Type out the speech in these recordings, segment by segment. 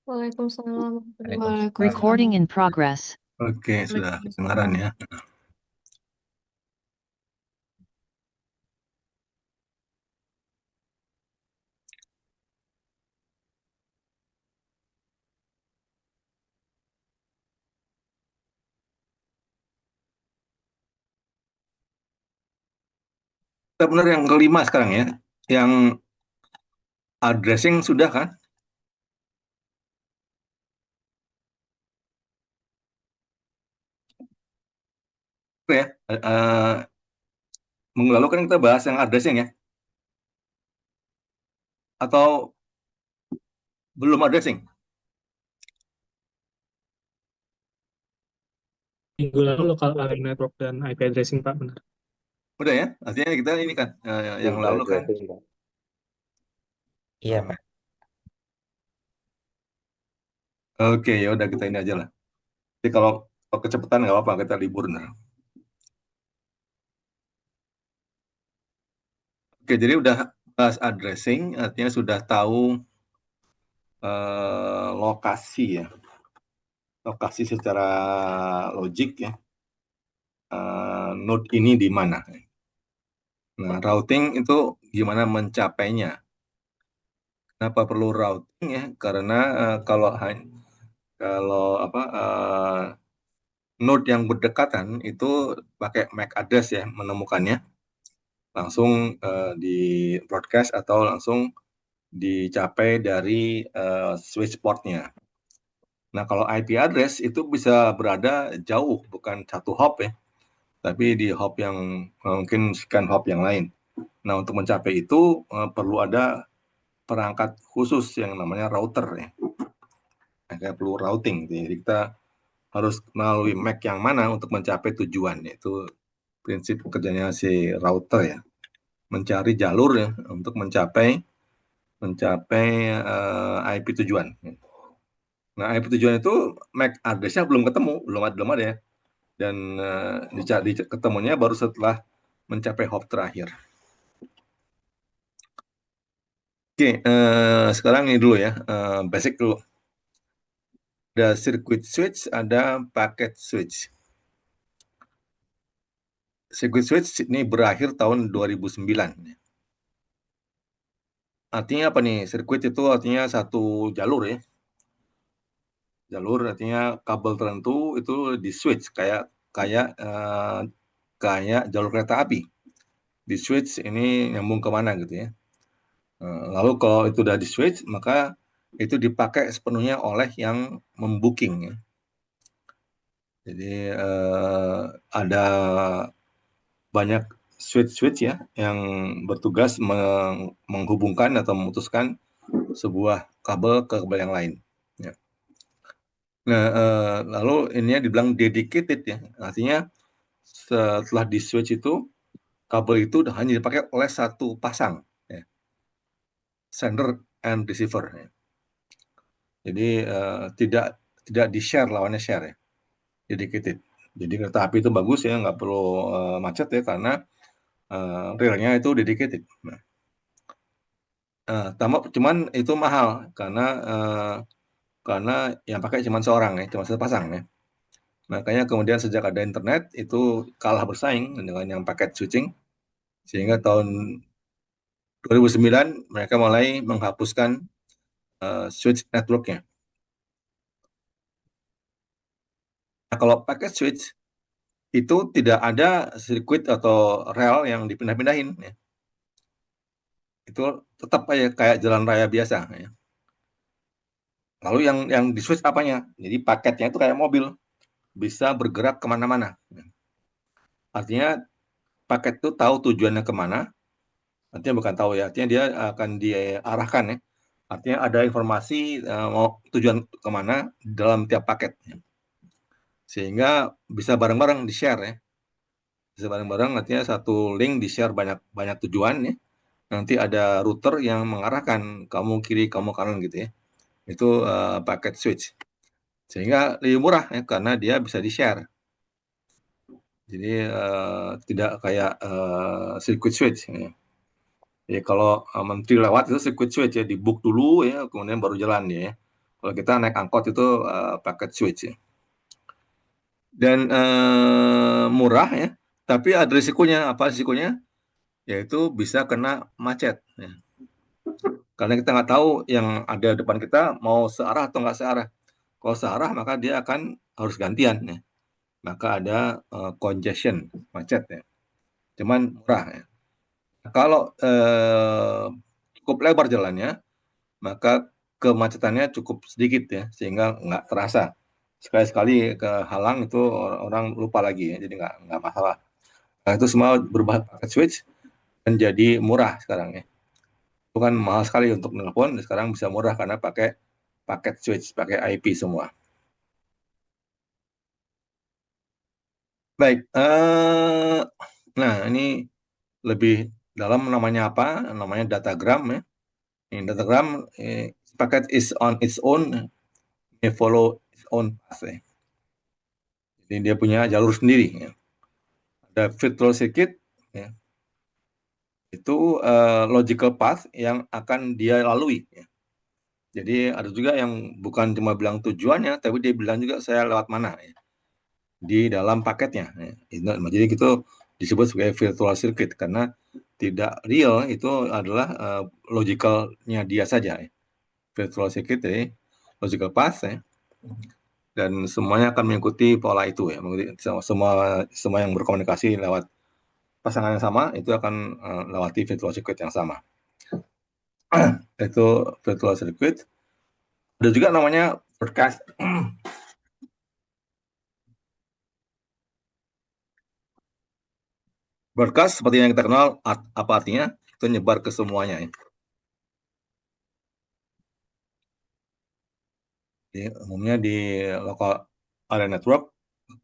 Waalaikumsalam warahmatullahi wabarakatuh. Waalaikumsalam. Recording in progress. Oke, sudah kedengaran ya. Kita benar yang kelima sekarang ya. Yang addressing sudah kan? Oke ya. Minggu lalu kan kita bahas yang addressing ya. Atau belum addressing? Minggu lalu local area network dan IP addressing, Pak, benar. Udah ya. Artinya kita ini kan yang lalu kan. Iya, Pak. Oke, ya udah kita ini aja lah. Jadi kalau kecepatan nggak apa-apa, kita libur nih. Oke, jadi udah bahas addressing, artinya sudah tahu lokasi ya. Lokasi secara logik ya. Node ini di mana. Nah, routing itu gimana mencapainya. Kenapa perlu routing ya? Karena kalau node yang berdekatan itu pakai MAC address ya menemukannya, langsung di broadcast atau langsung dicapai dari switch portnya. Nah, kalau IP address itu bisa berada jauh, bukan satu hop ya, tapi di hop yang mungkin sekian hop yang lain. Nah, untuk mencapai itu perlu ada perangkat khusus yang namanya router ya. Kayak perlu routing. Jadi kita harus melalui MAC yang mana untuk mencapai tujuan. Itu prinsip kerjanya si router ya. Mencari jalur ya untuk mencapai IP tujuan. Nah, IP tujuan itu MAC address-nya belum ketemu, belum ada ya. Dan ketemunya baru setelah mencapai hop terakhir. Oke, sekarang ini dulu ya, basic dulu. Ada circuit switch, ada packet switch. Circuit switch ini berakhir tahun 2009. Artinya apa nih? Circuit itu artinya satu jalur ya. Jalur artinya kabel tertentu itu di switch kayak jalur kereta api. Di switch ini nyambung kemana gitu ya. Lalu kalau itu udah di switch, maka itu dipakai sepenuhnya oleh yang membooking ya. Jadi ada banyak switch ya yang bertugas menghubungkan atau memutuskan sebuah kabel ke kabel yang lain. Ya. Nah, lalu ininya dibilang dedicated ya, artinya setelah di switch itu kabel itu hanya dipakai oleh satu pasang, ya. Sender and receiver. Ya. Jadi tidak di share, lawannya share ya, dedicated. Jadi kereta api itu bagus ya, nggak perlu macet ya karena relnya itu dedicated. Nah, cuman itu mahal karena yang pakai cuma seorang ya, cuma satu pasang ya. Makanya kemudian sejak ada internet itu kalah bersaing dengan yang paket switching, sehingga tahun 2009 mereka mulai menghapuskan switch networknya. Nah, kalau paket switch itu tidak ada sirkuit atau rel yang dipindah-pindahin ya. Itu tetap kayak jalan raya biasa ya. Lalu yang di switch apanya? Jadi paketnya itu kayak mobil, bisa bergerak kemana-mana. Artinya paket itu tahu tujuannya kemana, artinya bukan tahu ya, artinya dia akan diarahkan ya. Artinya ada informasi mau tujuan kemana dalam tiap paket. Sehingga bisa bareng-bareng di-share ya. Bisa bareng-bareng artinya satu link di-share banyak tujuan ya. Nanti ada router yang mengarahkan kamu kiri, kamu kanan gitu ya. Itu paket switch. Sehingga lebih murah ya karena dia bisa di-share. Jadi tidak kayak circuit switch ya. Jadi kalau menteri lewat itu circuit switch ya, di book dulu ya, kemudian baru jalan ya. Kalau kita naik angkot itu paket switch ya. Dan murah ya, tapi ada risikonya. Apa risikonya? Yaitu bisa kena macet ya. Karena kita nggak tahu yang ada depan kita mau searah atau nggak searah. Kalau searah maka dia akan harus gantian ya. Maka ada congestion, macet ya. Cuman murah ya. Kalau cukup lebar jalannya, maka kemacetannya cukup sedikit ya, sehingga nggak terasa. Sekali-sekali kehalang itu orang lupa lagi ya, jadi nggak masalah. Nah, itu semua berubah paket switch dan jadi murah sekarang ya. Bukan mahal sekali untuk nelpon, sekarang bisa murah karena pakai paket switch, pakai IP semua. Baik, nah ini lebih dalam namanya apa? Namanya datagram ya. Ini datagram paket is on its own, may follow its own path ya. Jadi dia punya jalur sendiri ya. Ada virtual circuit ya. Itu logical path yang akan dia lalui ya. Jadi ada juga yang bukan cuma bilang tujuannya, tapi dia bilang juga saya lewat mana ya, di dalam paketnya. Ya. Jadi itu disebut sebagai virtual circuit karena tidak real, itu adalah logicalnya dia saja. Ya. Virtual circuit jadi logical path ya. Dan semuanya akan mengikuti pola itu ya. Semua yang berkomunikasi lewat pasangan yang sama itu akan lewati virtual circuit yang sama. Itu virtual circuit. Ada juga namanya broadcast. Broadcast seperti yang kita kenal, apa artinya? Itu nyebar ke semuanya. Ya. Jadi, umumnya di local area network,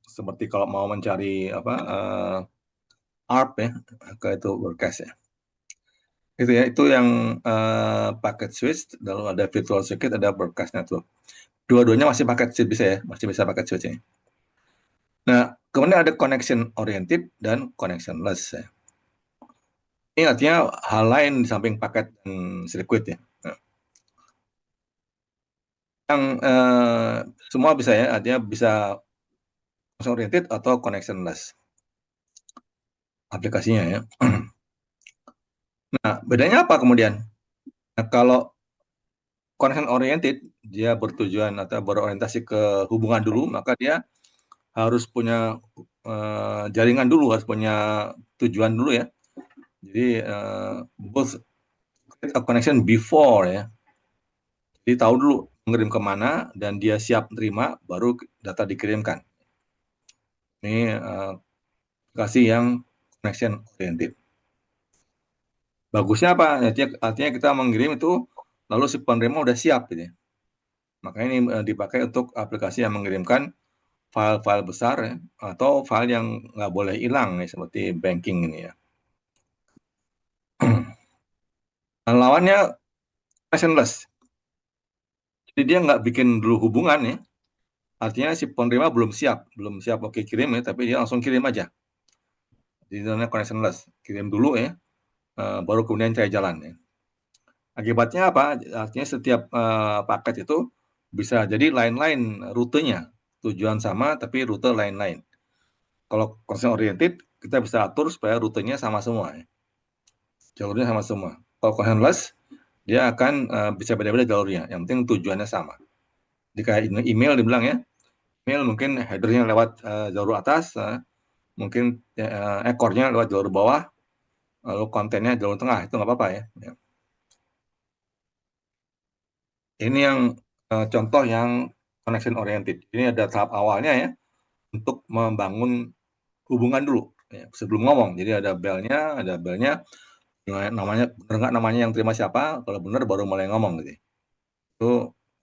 seperti kalau mau mencari apa ARP ya, itu broadcast ya. Itu ya, itu yang packet switch, lalu ada virtual circuit, ada broadcast network. Dua-duanya masih paket switch bisa ya, masih bisa paket switch ya. Nah, kemudian ada connection oriented dan connectionless ya. Ini artinya hal lain di samping paket dan sirkuit ya. Nah, yang semua bisa ya, artinya bisa connection oriented atau connectionless aplikasinya ya. Nah, bedanya apa kemudian? Nah, kalau connection oriented dia bertujuan atau berorientasi ke hubungan dulu, maka dia harus punya jaringan dulu, harus punya tujuan dulu ya. Jadi both a connection before ya. Jadi tahu dulu mengirim kemana dan dia siap terima, baru data dikirimkan. Ini aplikasi yang connection oriented. Bagusnya apa? Artinya kita mengirim itu lalu si penerima udah siap gitu ya. Makanya ini dipakai untuk aplikasi yang mengirimkan file-file besar ya, atau file yang nggak boleh hilang ya, seperti banking ini ya. Nah, lawannya connectionless. Jadi dia nggak bikin dulu hubungan ya. Artinya si penerima belum siap oke kirim ya, tapi dia langsung kirim aja. Jadi namanya connectionless, kirim dulu ya, baru kemudian cari jalan ya. Akibatnya apa? Artinya setiap paket itu bisa jadi lain-lain rutenya, tujuan sama tapi rute lain-lain. Kalau connection oriented kita bisa atur supaya rutenya sama semua ya. Jalurnya sama semua. Kalau connectionless dia akan bisa beda-beda jalurnya, yang penting tujuannya sama. Jika email dibilang ya, email mungkin headernya lewat jalur atas, mungkin ekornya lewat jalur bawah, lalu kontennya jalur tengah, itu nggak apa-apa ya. Ini yang contoh yang connection oriented. Ini ada tahap awalnya ya, untuk membangun hubungan dulu ya, sebelum ngomong. Jadi ada belnya, namanya benar nggak namanya yang terima siapa, kalau benar baru mulai ngomong gitu. Itu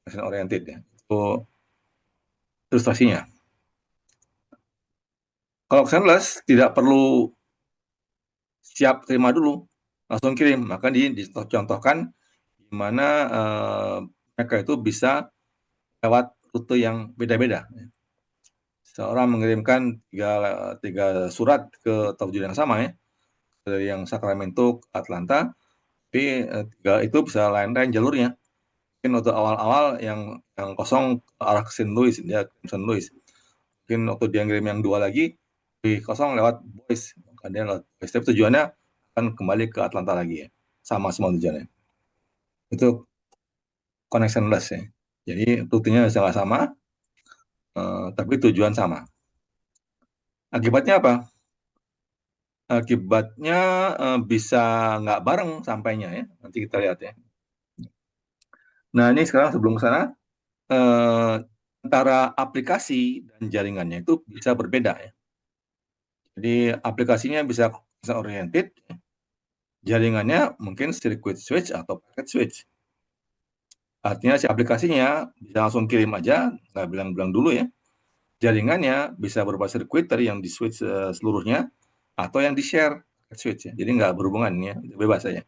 connection oriented ya. Itu ilustrasinya. Kalau connectionless tidak perlu siap terima dulu, langsung kirim. Maka dicontohkan di mana mereka itu bisa lewat rute yang beda-beda. Seorang mengirimkan tiga surat ke tujuan yang sama ya, dari yang Sacramento ke Atlanta, tapi tiga itu bisa lain-lain jalurnya. Mungkin waktu awal-awal yang kosong ke arah ke St. Louis, dia ke St. Louis. Mungkin waktu dia ngirim yang 2 lagi, di kosong lewat Boise. Maka dia lewat Boise. Tapi tujuannya akan kembali ke Atlanta lagi ya. Sama semua tujuannya. Itu connectionless ya. Jadi rutenya bisa nggak sama, tapi tujuan sama. Akibatnya apa? Akibatnya bisa nggak bareng sampainya ya. Nanti kita lihat ya. Nah ini sekarang sebelum ke sana, eh, antara aplikasi dan jaringannya itu bisa berbeda ya. Jadi aplikasinya bisa oriented, jaringannya mungkin circuit switch atau packet switch. Artinya si aplikasinya bisa langsung kirim aja, nggak bilang-bilang dulu ya. Jaringannya bisa berupa sirkuit tadi yang di switch seluruhnya, atau yang di share switch ya. Jadi nggak berhubungan ya, bebas saja.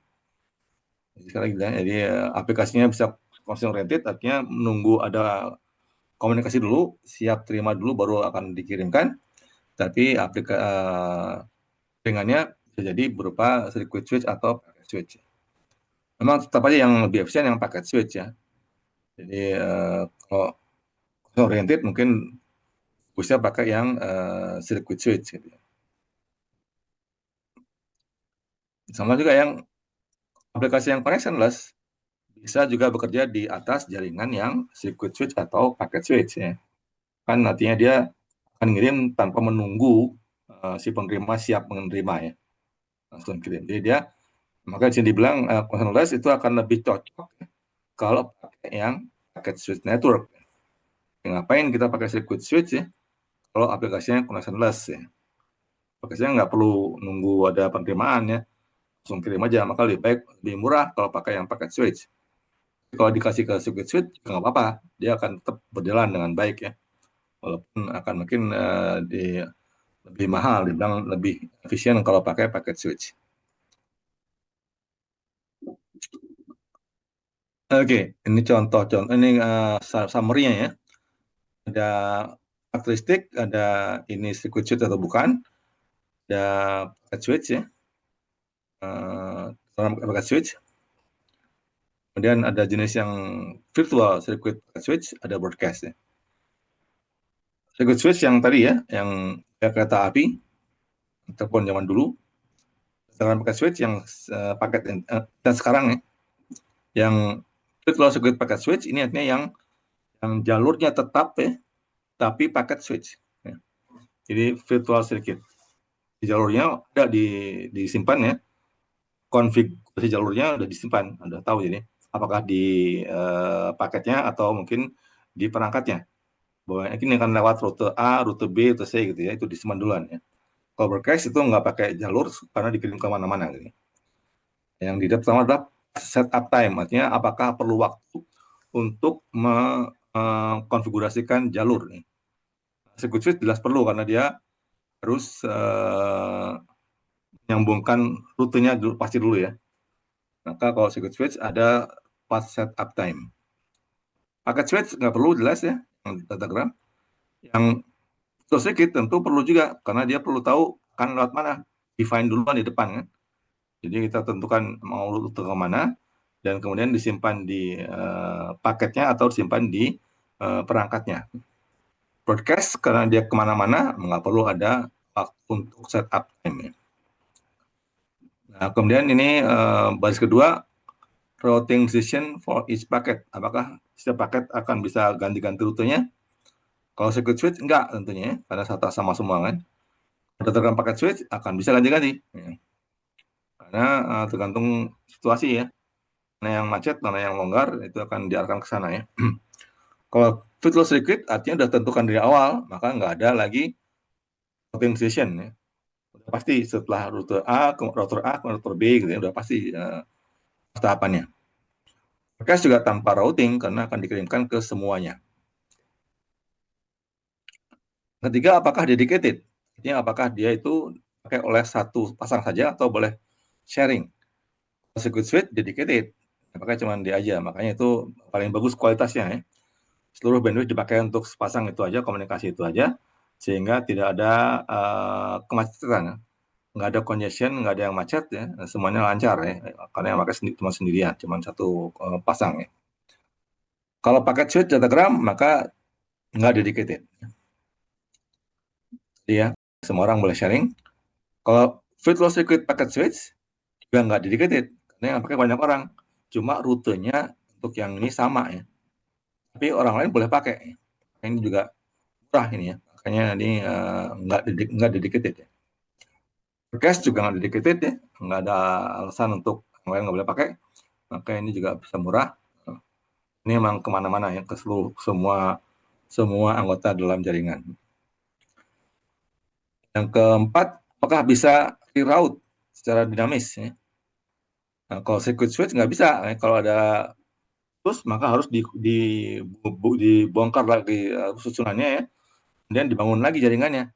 Jadi sekarang gitu ya. Jadi aplikasinya bisa function oriented, artinya menunggu ada komunikasi dulu, siap terima dulu baru akan dikirimkan. Tapi jaringannya bisa jadi berupa circuit switch atau packet switch. Memang tetap aja yang lebih efisien yang packet switch ya. Jadi kalau oriented mungkin bisa pakai yang circuit switch gitu ya. Sama juga yang aplikasi yang connectionless bisa juga bekerja di atas jaringan yang circuit switch atau packet switch ya. Kan nantinya dia akan ngirim tanpa menunggu si penerima siap menerima ya. Langsung kirim. Jadi dia, maka di sini dibilang connectionless itu akan lebih cocok kalau pakai yang packet switch network. Ngapain kita pakai circuit switch ya? Kalau aplikasinya connectionless ya. Aplikasinya nggak perlu nunggu ada penerimaan ya. Langsung kirim aja, maka lebih baik, lebih murah kalau pakai yang packet switch. Kalau dikasih ke circuit switch nggak apa-apa, dia akan tetap berjalan dengan baik ya, walaupun akan mungkin lebih mahal, dibilang lebih efisien kalau pakai packet switch. Oke, ini contoh-contoh, ini summary-nya ya. Ada karakteristik, ada ini circuit switch atau bukan, ada packet switch ya, packet switch. Kemudian ada jenis yang virtual circuit packet switch, ada broadcast ya. Circuit switch yang tadi ya, yang kereta api, telepon zaman dulu, dengan packet switch yang paket dan sekarang ya, yang virtual circuit packet switch ini artinya yang jalurnya tetap ya, tapi packet switch. Ya. Jadi virtual circuit, di jalurnya ada disimpan ya, konfigurasi jalurnya udah disimpan, udah tahu jadi apakah di paketnya atau mungkin di perangkatnya. Bahwa ini akan lewat rute A, rute B, rute C gitu ya, itu disimpan duluan ya. Kalau broadcast itu nggak pakai jalur karena dikirim ke mana-mana gitu. Yang dilihat pertama adalah setup time, artinya apakah perlu waktu untuk mengkonfigurasikan jalur. Circuit switch jelas perlu karena dia harus menyambungkan rutenya dulu, pasti dulu ya. Maka kalau circuit switch ada path setup time. Packet switch nggak perlu jelas ya, yang datagram. Yang circuit tentu perlu juga karena dia perlu tahu kan lewat mana, define duluan di depan kan. Jadi kita tentukan mau rute ke mana dan kemudian disimpan di paketnya atau disimpan di perangkatnya. Broadcast karena dia kemana-mana nggak perlu ada waktu untuk setup time. Nah, kemudian ini baris kedua, routing decision for each packet. Apakah setiap paket akan bisa ganti-ganti rutenya? Kalau circuit switch enggak tentunya ya, karena sama semua kan. Berdasarkan paket switch akan bisa ganti-ganti. Ya. Karena tergantung situasi ya. Mana yang macet, mana yang longgar, itu akan diarahkan ke sana ya. Kalau virtual circuit artinya sudah tentukan dari awal, maka nggak ada lagi routing decision ya. Udah pasti setelah rute A ke rute B gitu ya, udah pasti tahapannya. Broadcast juga tanpa routing karena akan dikirimkan ke semuanya. Ketiga, apakah dedicated? Artinya apakah dia itu pakai oleh satu pasang saja atau boleh sharing? Circuit switch dedicated, apakah cuma dia aja, makanya itu paling bagus kualitasnya ya. Seluruh bandwidth dipakai untuk sepasang itu aja, komunikasi itu aja, sehingga tidak ada kemacetan, nggak ada congestion, nggak ada yang macet ya, semuanya lancar ya, karena yang pakai cuma sendirian, cuma satu pasang ya. Kalau paket switch datagram maka nggak dedicated. Jadi ya, semua orang boleh sharing. Kalau Fluid Circuit packet switch juga nggak dedicated, karena yang pakai banyak orang. Cuma rutenya untuk yang ini sama ya. Tapi orang lain boleh pakai. Ini juga murah ini ya. Makanya ini nggak dedicated ya. Cache juga nggak dedicated ya. Nggak ada alasan untuk yang lain nggak boleh pakai. Maka ini juga bisa murah. Ini memang kemana-mana ya, ke seluruh semua anggota dalam jaringan. Yang keempat, apakah bisa reroute secara dinamis ya? Nah, kalau circuit switch nggak bisa. Kalau ada putus, maka harus dibongkar lagi susunannya ya. Kemudian dibangun lagi jaringannya.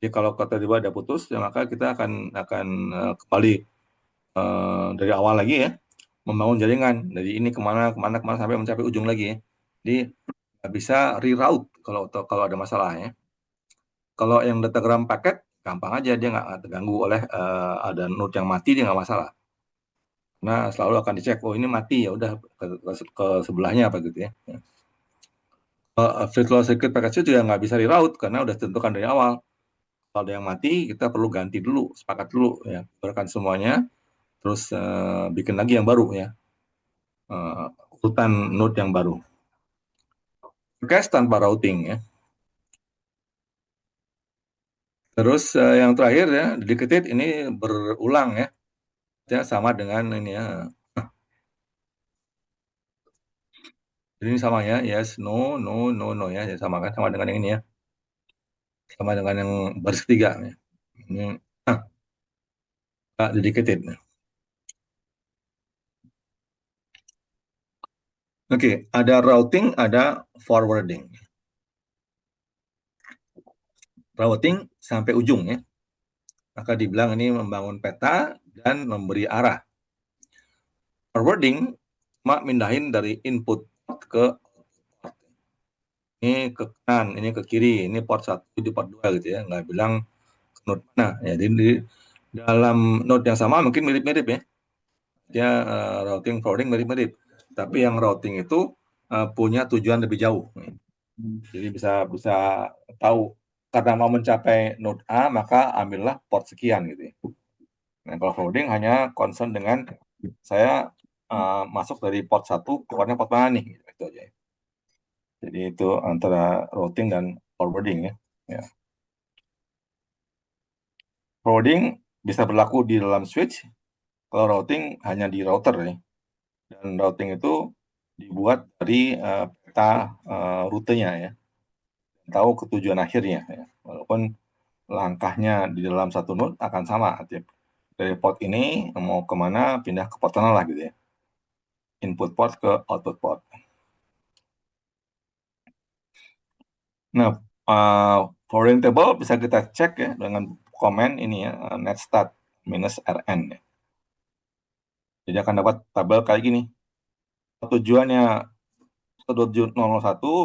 Jadi kalau tiba-tiba ada putus, ya maka kita akan kembali dari awal lagi ya, membangun jaringan dari ini kemana sampai mencapai ujung lagi ya. Jadi nggak bisa reroute kalau ada masalah ya. Kalau yang datagram paket gampang aja, dia nggak terganggu oleh ada node yang mati, dia nggak masalah. Nah selalu akan dicek, oh ini mati ya udah ke sebelahnya apa gitu ya. Virtual circuit packet switch juga nggak bisa reroute karena udah ditentukan dari awal. Kalau ada yang mati, kita perlu ganti dulu, sepakat dulu ya, berikan semuanya, terus bikin lagi yang baru ya, urutan node yang baru. Cache tanpa routing ya. Terus yang terakhir ya, dedicated ini berulang ya, sama dengan ini ya. Jadi ini sama ya, yes, no, no, no, no ya, sama kan, sama dengan yang ini ya, sama dengan yang baris ketiga ya. Ini dedicated. Oke, ada routing, ada forwarding. Routing sampai ujung ya. Maka dibilang ini membangun peta dan memberi arah. Forwarding cuma mindahin dari input ke ini ke kanan, ini ke kiri, ini port 1, di port 2 gitu ya, nggak bilang ke node mana. Ya, jadi di dalam node yang sama mungkin mirip-mirip ya. Dia routing forwarding mirip-mirip. Tapi yang routing itu punya tujuan lebih jauh. Jadi bisa tahu karena mau mencapai node A maka ambillah port sekian gitu ya. Nah, kalau forwarding hanya concern dengan saya masuk dari port 1 keluarnya port mana nih, itu aja. Jadi itu antara routing dan forwarding ya. Ya. Forwarding bisa berlaku di dalam switch, kalau routing hanya di router ya. Dan routing itu dibuat dari peta rutenya ya, tahu ketujuan akhirnya ya. Walaupun langkahnya di dalam satu node akan sama, dari port ini mau kemana pindah ke port sana lah gitu ya. Input port ke output port. Nah, forwarding table bisa kita cek ya dengan komen ini ya, netstat -rn ya. Jadi akan dapat tabel kayak gini. Tujuannya 1.001,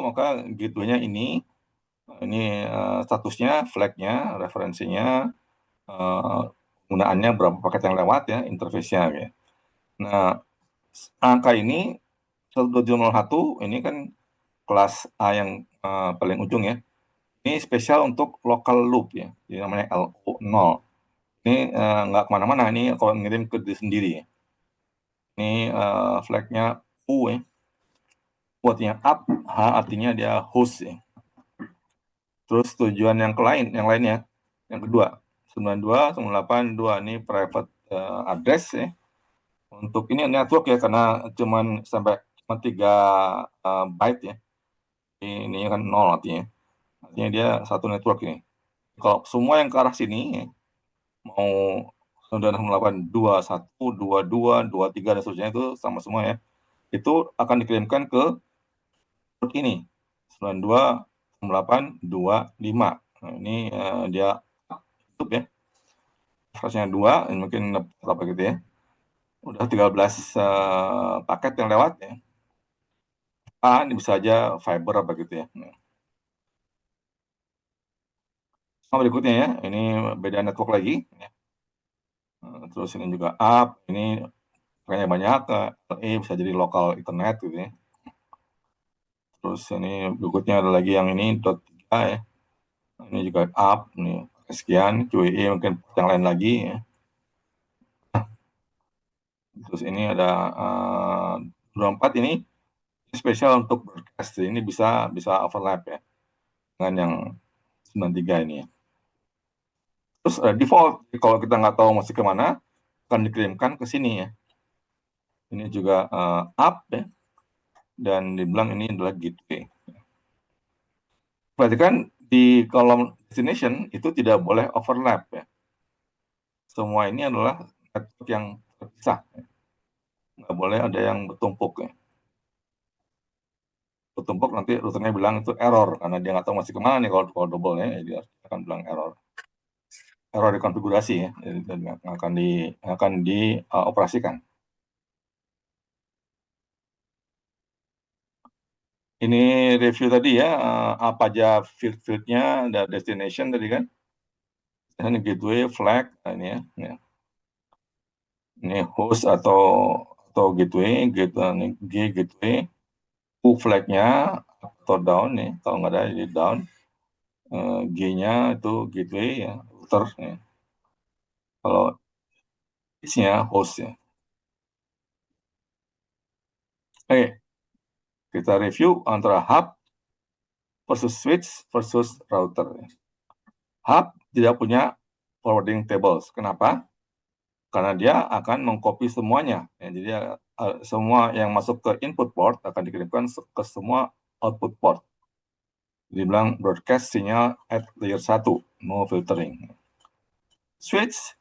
maka gateway-nya ini statusnya, flag-nya, referensinya, penggunaannya berapa paket yang lewat ya, interface-nya ya. Nah, angka ini 1.001 ini kan kelas A yang paling ujung ya. Ini spesial untuk local loop ya, jadi namanya LO0. Ini nggak kemana-mana, ini kalau ngirim ke diri sendiri ya. Ini flag-nya U ya. U artinya up, H artinya dia host ya. Terus tujuan yang lainnya, yang kedua, 92.168.2 ini private address ya. Untuk ini network ya, karena cuman sampai 3 byte ya. Ini kan 0 artinya. Artinya dia satu network ini. Kalau semua yang ke arah sini, mau 9821, 22, 23 dan seterusnya itu sama semua ya. Itu akan dikirimkan ke port ini 92.825. Nah, ini dia tutup ya. Versinya 2, mungkin apa gitu ya. Udah 13 paket yang lewat ya. Ini bisa aja fiber apa gitu ya. Nah, berikutnya ya, ini beda network lagi ya. Terus ini juga up, ini kayaknya banyak, LE bisa jadi lokal internet gitu ya. Terus ini berikutnya ada lagi yang ini .3 ya. Ini juga up nih sekian, QE mungkin yang lain lagi ya. Terus ini ada 24 ini spesial untuk broadcast. Ini bisa overlap ya dengan yang 93 ini ya. Terus default kalau kita nggak tahu mesti kemana akan dikirimkan ke sini ya. Ini juga up ya, dan dibilang ini adalah gateway. Berarti kan di kolom destination itu tidak boleh overlap ya. Semua ini adalah network yang terpisah. Ya. Nggak boleh ada yang bertumpuk ya. Bertumpuk nanti routernya bilang itu error karena dia nggak tahu masih kemana nih kalau double ya, dia akan bilang error di konfigurasi ya, dan akan dioperasikan. Ini review tadi ya, apa aja field-fieldnya, ada destination tadi kan, ini gateway, flag, ini ya, ini host atau gateway, ini gateway, flagnya atau down nih, kalau nggak ada jadi down, G-nya itu gateway ya, router ya. Kalau H-nya host ya. Oke, kita review antara hub versus switch versus router. Hub tidak punya forwarding tables. Kenapa? Karena dia akan mengcopy semuanya. Ya, jadi semua yang masuk ke input port akan dikirimkan ke semua output port. Dibilang broadcast sinyal at layer 1, no filtering. Switch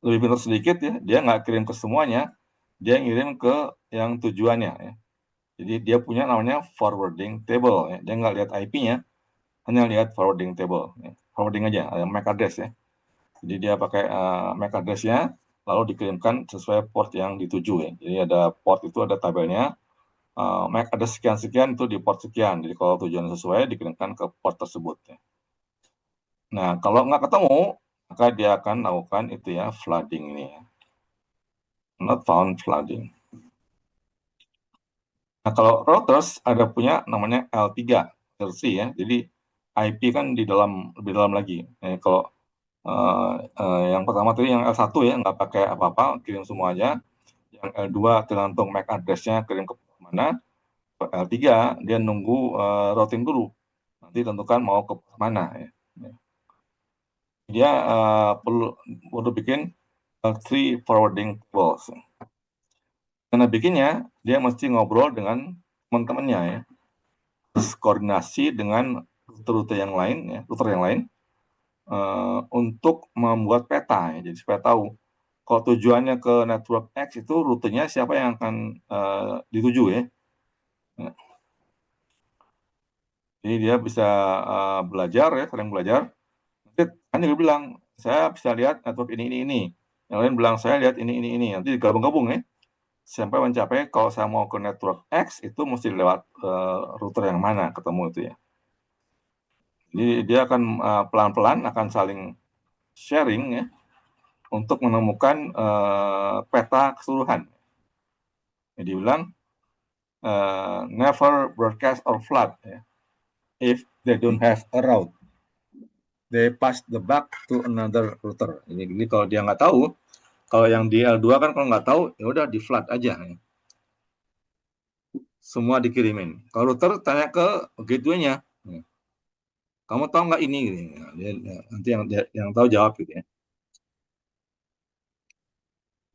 lebih pintar sedikit ya, dia nggak kirim ke semuanya, dia ngirim ke yang tujuannya ya. Jadi dia punya namanya forwarding table ya. Dia nggak lihat IP-nya, hanya lihat forwarding table ya. Forwarding aja, MAC address ya. Jadi dia pakai MAC address-nya lalu dikirimkan sesuai port yang dituju ya. Jadi ada port itu ada tabelnya, MAC address sekian-sekian itu di port sekian. Jadi kalau tujuan sesuai dikirimkan ke port tersebut ya. Nah, kalau nggak ketemu, maka dia akan lakukan itu ya, flooding ini ya. Not found flooding. Nah, kalau routers ada punya namanya L3 versi ya. Jadi IP kan lebih dalam lagi. Kalau yang pertama tadi yang L1 ya, nggak pakai apa-apa, kirim semua aja. Yang L2 tergantung MAC address-nya kirim ke mana. L3 dia nunggu routing dulu. Nanti tentukan mau ke mana ya. Dia perlu bikin 3 forwarding tables. Karena bikinnya, dia mesti ngobrol dengan teman-temannya ya. Terus koordinasi dengan rute-rute yang lain ya, router yang lain untuk membuat peta ya. Jadi supaya tahu kalau tujuannya ke network X itu rutenya siapa yang akan dituju ya. Jadi dia bisa belajar ya, sering belajar. Nanti kan dia bilang, saya bisa lihat network ini. Yang lain bilang, saya lihat ini. Nanti digabung-gabung ya. Sampai mencapai kalau saya mau ke network X itu mesti lewat router yang mana ketemu itu ya. Jadi dia akan pelan-pelan akan saling sharing ya untuk menemukan peta keseluruhan. Jadi bilang never broadcast or flood ya. If they don't have a route, they pass the buck to another router. Jadi kalau dia nggak tahu, kalau yang di L2 kan kalau nggak tahu ya udah di flood aja ya. Semua dikirimin. Kalau router tanya ke gateway-nya, kamu tahu nggak ini? Nanti yang tahu jawab gitu ya.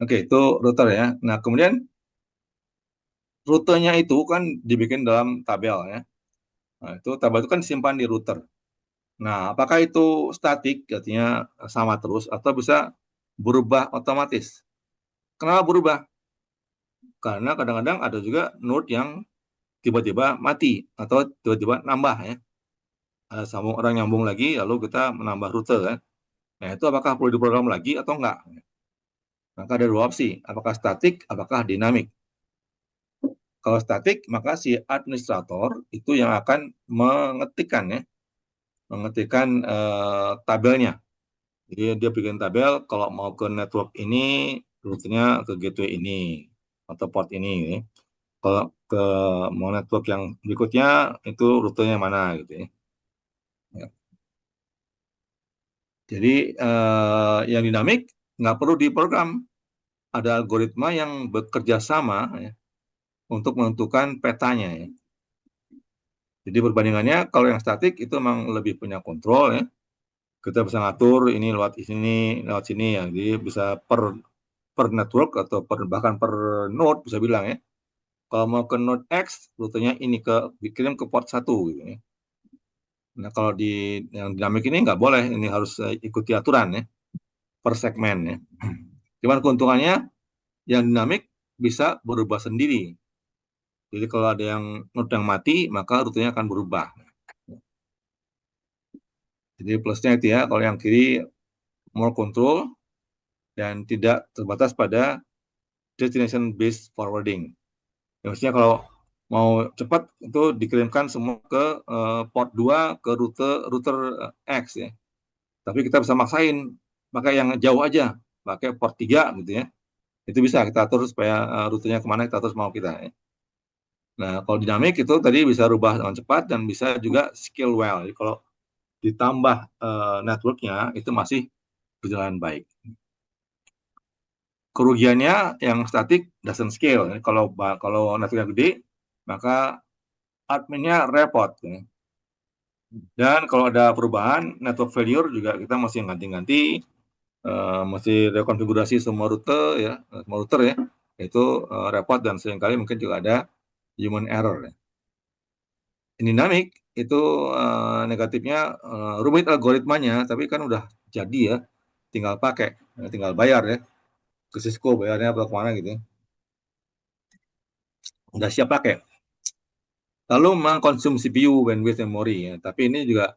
Oke, itu router ya. Nah, kemudian rutenya itu kan dibikin dalam tabel ya. Nah, itu tabel itu kan disimpan di router. Nah, apakah itu statik, artinya sama terus, atau bisa berubah otomatis? Kenapa berubah? Karena kadang-kadang ada juga node yang tiba-tiba mati atau tiba-tiba nambah ya. Sambung orang nyambung lagi, lalu kita menambah rute kan. Nah, itu apakah perlu diprogram lagi atau enggak? Maka ada dua opsi, apakah statik, apakah dinamik. Kalau statik, maka si administrator itu yang akan mengetikkan tabelnya. Jadi dia bikin tabel kalau mau ke network ini, rutenya ke gateway ini atau port ini. Kalau ke mau network yang berikutnya itu rutenya mana gitu ya. Ya. Jadi yang dinamik nggak perlu diprogram, ada algoritma yang bekerja sama ya, untuk menentukan petanya ya. Jadi perbandingannya kalau yang statik itu memang lebih punya kontrol ya. Kita bisa ngatur ini lewat sini ya. Jadi bisa per network atau bahkan per node bisa bilang ya. Kalau mau ke node X, rutenya ini dikirim ke port 1 gitu ya. Nah, kalau di yang dinamik ini nggak boleh, ini harus ikuti aturan ya, per segmen ya. Cuman keuntungannya yang dinamik bisa berubah sendiri. Jadi kalau ada yang node yang mati, maka rutenya akan berubah. Jadi plusnya itu ya, kalau yang kiri more control dan tidak terbatas pada destination based forwarding. Ya, maksudnya kalau mau cepat itu dikirimkan semua ke port 2 ke router X ya. Tapi kita bisa maksain pakai yang jauh aja, pakai port 3 gitu ya. Itu bisa kita atur supaya rutenya kemana kita atur mau kita ya. Nah, kalau dinamik itu tadi bisa rubah dengan cepat dan bisa juga scale well. Jadi kalau ditambah networknya itu masih berjalan baik. Kerugiannya yang statik doesn't scale. Kalau networknya gede, maka adminnya repot. Ya. Dan kalau ada perubahan, network failure juga kita masih ganti-ganti, masih rekonfigurasi semua router ya, itu repot dan seringkali mungkin juga ada human error. Ya. Dinamik itu negatifnya rumit algoritmanya, tapi kan udah jadi ya, tinggal pakai, tinggal bayar ya, ke Cisco bayarnya atau kemana gitu ya. Udah siap pakai. Lalu mengkonsumsi CPU, bandwidth, memori ya, tapi ini juga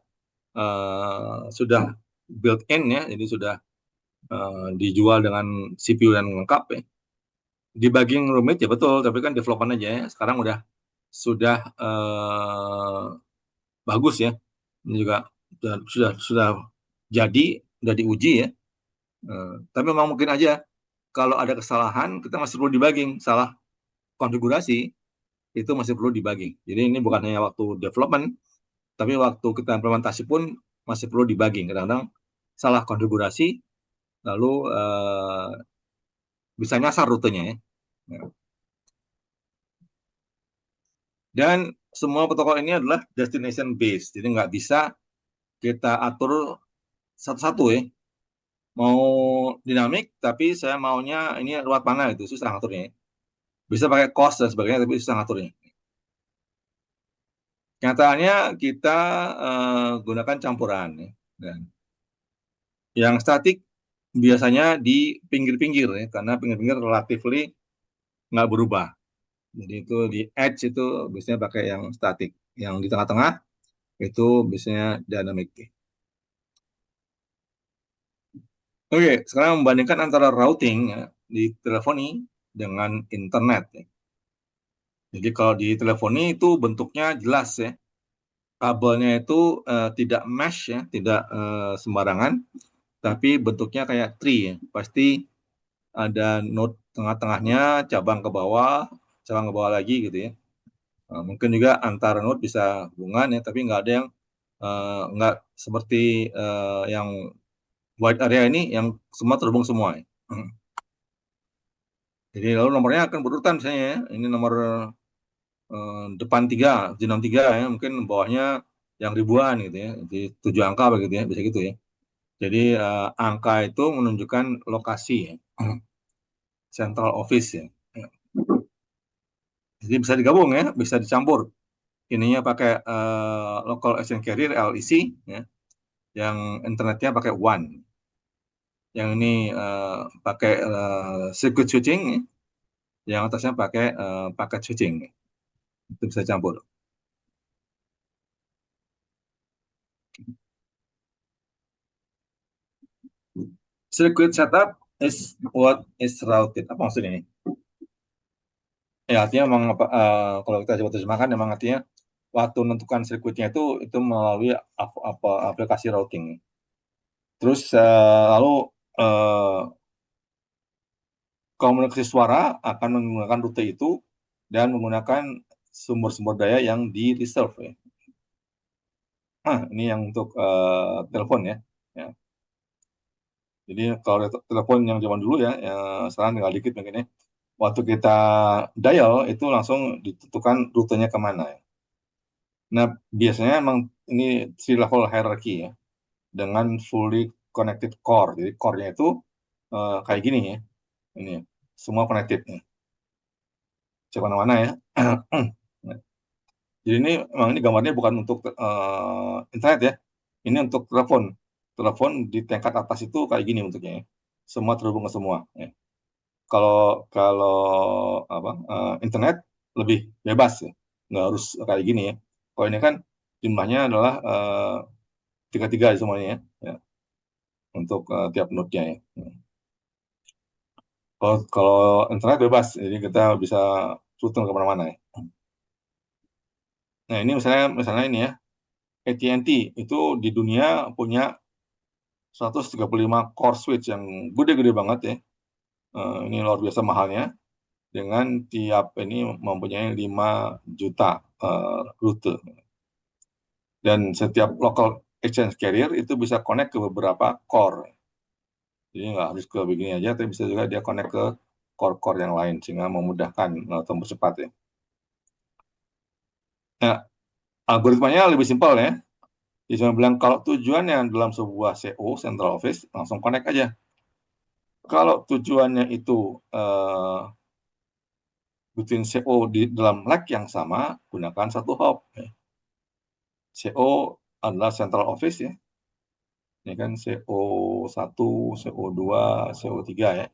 sudah built in ya, jadi sudah dijual dengan CPU dan lengkap ya. Debugging rumit ya betul, tapi kan development aja ya. Sekarang sudah bagus ya. Ini juga sudah jadi, sudah diuji ya. Tapi memang mungkin aja kalau ada kesalahan kita masih perlu debugging, salah konfigurasi itu masih perlu debugging. Jadi ini bukan hanya waktu development, tapi waktu kita implementasi pun masih perlu debugging. Kadang-kadang salah konfigurasi, lalu bisa nyasar rutenya ya. Dan semua protokol ini adalah destination based, jadi nggak bisa kita atur satu-satu ya. Mau dinamik, tapi saya maunya ini lewat mana itu susah ngaturnya. Bisa pakai cost dan sebagainya, tapi susah ngaturnya. Nyataannya kita gunakan campuran ya. Dan yang statik biasanya di pinggir-pinggir ya, karena pinggir-pinggir relatively nggak berubah. Jadi itu di edge itu biasanya pakai yang statik. Yang di tengah-tengah itu biasanya dynamic. Oke, sekarang membandingkan antara routing ya, di teleponi dengan internet. Ya. Jadi kalau di teleponi itu bentuknya jelas ya, kabelnya itu tidak mesh ya, tidak sembarangan, tapi bentuknya kayak tree ya. Pasti ada node tengah-tengahnya, cabang ke bawah lagi gitu ya. Mungkin juga antara node bisa hubungan ya, tapi nggak ada yang nggak seperti yang wide area ini yang semua terhubung semua. Ya. Jadi lalu nomornya akan berurutan misalnya ya. Ini nomor depan 3, genome 3 ya, mungkin bawahnya yang ribuan gitu ya. Jadi 7 angka begitu ya, bisa gitu ya. Jadi angka itu menunjukkan lokasi ya. Central office ya. Jadi bisa digabung ya, bisa dicampur. Ininya pakai local extended carrier LEC ya. Yang internetnya pakai WAN. Yang ini pakai circuit switching ya. Yang atasnya pakai packet switching. Itu bisa campur. Circuit setup is what is routed. Apa maksudnya ini? Ya artinya memang kalau kita coba terjemahkan memang artinya waktu menentukan sirkuitnya itu melalui aplikasi routing. Terus lalu komunikasi suara akan menggunakan rute itu dan menggunakan sumber-sumber daya yang di reserve ya. Ini yang untuk telepon ya. Ya. Jadi kalau telepon yang zaman dulu ya, sekarang tinggal dikit mungkin ya. Waktu kita dial itu langsung ditentukan rutenya kemana ya. Nah biasanya emang ini three level hierarchy ya, dengan fully connected core. Jadi core-nya itu kayak gini ya, ini semua connected nih, cek mana-mana ya. Jadi ini memang ini gambarnya bukan untuk internet ya, ini untuk telepon. Telepon di tingkat atas itu kayak gini bentuknya ya. Semua terhubung ke semua. Ya. Kalau kalau apa internet lebih bebas ya, nggak harus kayak gini ya. Kalau ini kan jumlahnya adalah tiga-tiga semuanya ya, untuk tiap node-nya ya. Kalau internet bebas, jadi kita bisa rute kemana-mana ya. Nah ini misalnya ini ya, AT&T itu di dunia punya 135 core switch yang gede-gede banget ya. Ini luar biasa mahalnya, dengan tiap ini mempunyai 5 juta rute. Dan setiap local exchange carrier itu bisa connect ke beberapa core. Jadi nggak harus ke begini aja, tapi bisa juga dia connect ke core-core yang lain, sehingga memudahkan atau mempercepat ya. Nah, algoritmanya lebih simpel ya. Jadi saya bilang kalau tujuannya dalam sebuah CO, Central Office, langsung connect aja. Kalau tujuannya itu bikin CO di dalam lag yang sama, gunakan satu hop. CO adalah Central Office ya. Ini kan CO1, CO2, CO3 ya.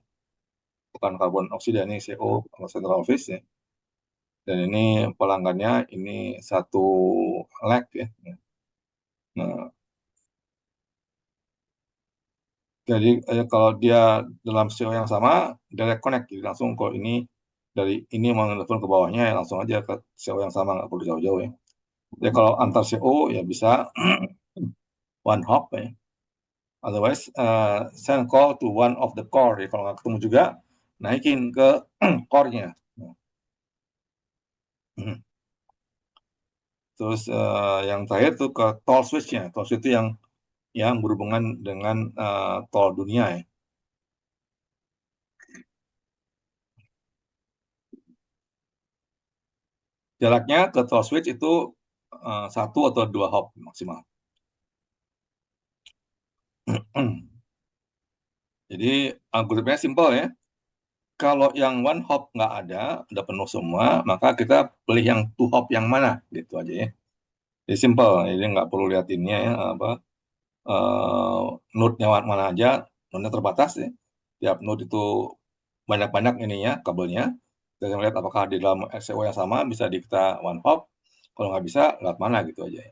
Bukan karbon oksida, ini CO Central Office ya. Dan ini pelanggannya ini satu lag ya. Nah, jadi kalau dia dalam CO yang sama, direct connect, jadi langsung kalau ini dari ini mau telepon ke bawahnya ya langsung aja ke CO yang sama, nggak perlu jauh-jauh ya. Jadi kalau antar CO ya bisa one hop ya. Otherwise, send call to one of the core. Ya, kalau nggak ketemu juga, naikin ke core-nya. Terus yang terakhir tuh ke toll switch-nya. Toll switch itu yang berhubungan dengan tol dunia ya. Jaraknya ke toll switch itu 1 atau 2 hop maksimal. Jadi algoritmanya simpel ya. Kalau yang one hop nggak ada, udah penuh semua, maka kita pilih yang two hop yang mana, gitu aja ya. Jadi simple, jadi nggak perlu lihat ini ya, apa node-nya mana aja, node-nya terbatas ya. Tiap node itu banyak-banyak ininya, kabelnya. Kita lihat apakah di dalam SEO yang sama bisa di kita one hop. Kalau nggak bisa, lewat mana gitu aja ya.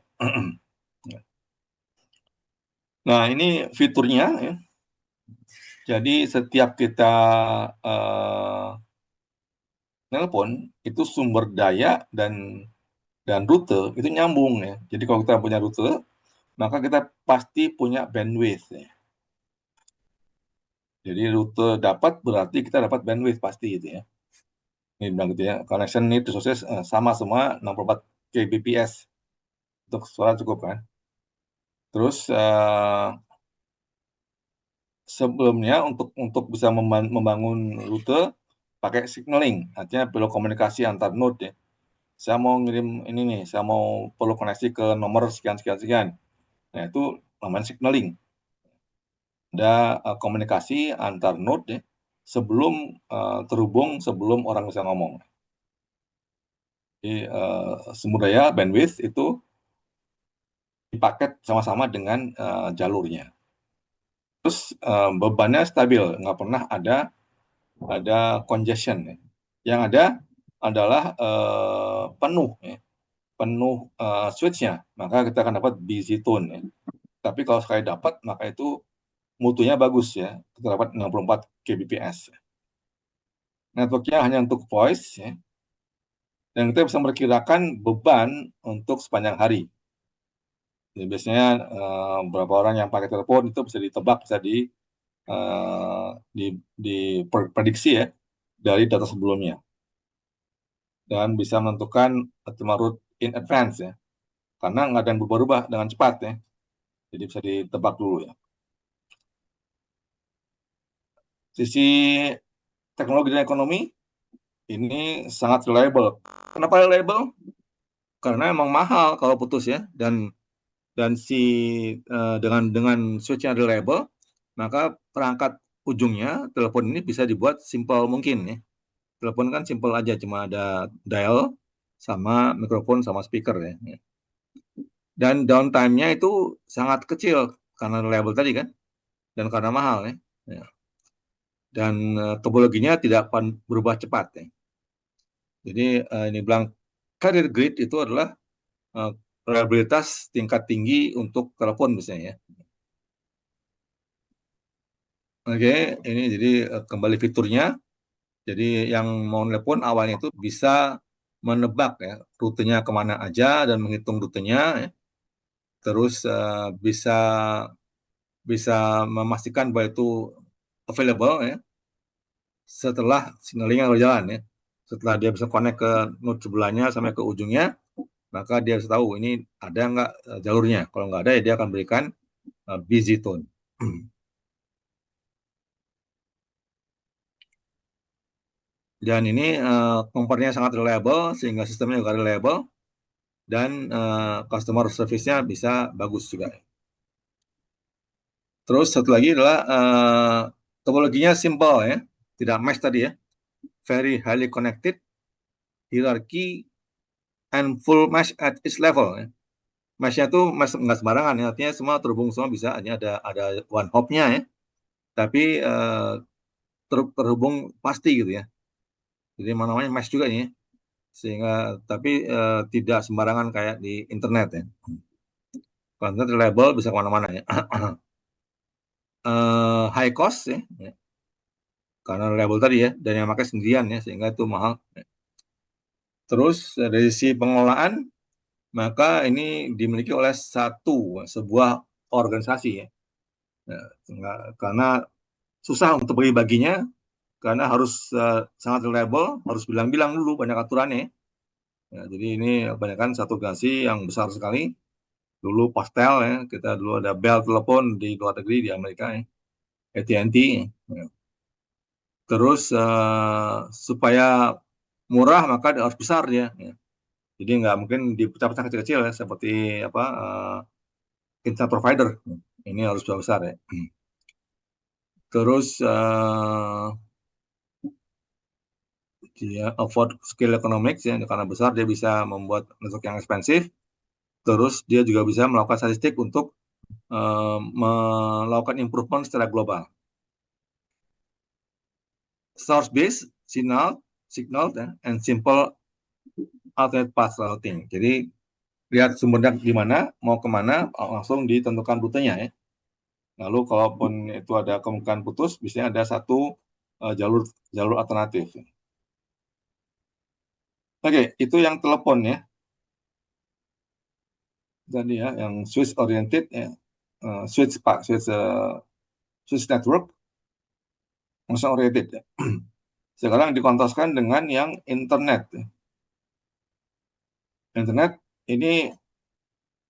Nah, ini fiturnya ya. Jadi setiap kita nelpon, itu sumber daya dan rute itu nyambung ya. Jadi kalau kita punya rute, maka kita pasti punya bandwidth ya. Jadi rute dapat berarti kita dapat bandwidth pasti gitu ya. Ini bilang gitu ya, connection need resources sama semua 64 kbps untuk suara cukup kan. Terus sebelumnya untuk bisa membangun rute pakai signaling, artinya perlu komunikasi antar node ya. Saya mau ngirim ini nih, saya mau perlu koneksi ke nomor sekian sekian sekian. Nah itu namanya signaling. Ada komunikasi antar node ya, sebelum terhubung, sebelum orang bisa ngomong. Jadi sumber daya bandwidth itu dipaket sama-sama dengan jalurnya. Terus bebannya stabil, nggak pernah ada congestion. Ya. Yang ada adalah penuh, ya. Penuh switch-nya, maka kita akan dapat busy tone. Ya. Tapi kalau sekali dapat, maka itu mutunya bagus ya, kita dapat 64 kbps. Networknya hanya untuk voice, ya. Dan kita bisa memperkirakan beban untuk sepanjang hari. Jadi biasanya beberapa orang yang pakai telepon itu bisa ditebak, bisa diprediksi ya dari data sebelumnya. dan bisa menentukan optimal route in advance ya. Karena nggak ada yang berubah-ubah dengan cepat ya. Jadi bisa ditebak dulu ya. Sisi teknologi dan ekonomi ini sangat reliable. Kenapa reliable? Karena emang mahal kalau putus ya, dan dengan switch yang reliable, maka perangkat ujungnya telepon ini bisa dibuat simple mungkin ya. Telepon kan simple aja, cuma ada dial sama mikrofon sama speaker ya. Dan downtime-nya itu sangat kecil karena reliable tadi kan, dan karena mahal ya. Dan topologinya tidak akan berubah cepat ya. Jadi ini bilang carrier grade itu adalah reliabilitas tingkat tinggi untuk telepon misalnya ya. Oke, ini jadi kembali fiturnya. Jadi yang mau telepon awalnya itu bisa menebak ya rutenya kemana aja dan menghitung rutenya ya. Terus bisa memastikan bahwa itu available ya setelah signalingnya berjalan ya. Setelah dia bisa connect ke node sebelahnya sampai ke ujungnya, maka dia harus tahu ini ada nggak jalurnya. Kalau nggak ada ya dia akan berikan busy tone. Dan ini komponennya sangat reliable sehingga sistemnya juga reliable dan customer service-nya bisa bagus juga. Terus satu lagi adalah topologinya simple ya, tidak mesh tadi ya, very highly connected, hierarchy, and full mesh at each level ya. Mesh-nya tuh mesh nggak sembarangan ya, artinya semua terhubung semua bisa, hanya ada one hop-nya ya, tapi terhubung pasti gitu ya. Jadi namanya mesh juga ini, sehingga tapi tidak sembarangan kayak di internet ya. Content reliable bisa kemana-mana ya. High cost ya, karena reliable tadi ya, dan yang pakai sendirian ya, sehingga itu mahal. Terus dari sisi pengelolaan, maka ini dimiliki oleh sebuah organisasi ya. Karena susah untuk bagi-baginya, karena harus sangat reliable, harus bilang-bilang dulu banyak aturannya. Ya, jadi ini kebanyakan satu organisasi yang besar sekali. Dulu Pastel ya, kita dulu ada Bell telepon di luar negeri di Amerika ya, AT&T. Ya. Terus supaya murah maka harus besar dia. Ya. Jadi nggak mungkin dipecah-pecah kecil-kecil ya, seperti apa internet provider. Ini harus besar ya. Terus dia afford scale economics ya, karena besar dia bisa membuat network yang ekspensif. Terus dia juga bisa melakukan statistik untuk melakukan improvement secara global. Source based signal and simple alternate path routing. Jadi lihat sumbernya di mana, mau kemana, langsung ditentukan rutenya ya. Lalu kalaupun itu ada kemungkinan putus, biasanya ada satu jalur alternatif. Oke, itu yang telepon ya. Jadi ya, yang switch oriented ya, switch network, function oriented ya. Sekarang dikontraskan dengan yang internet. Ya. Internet ini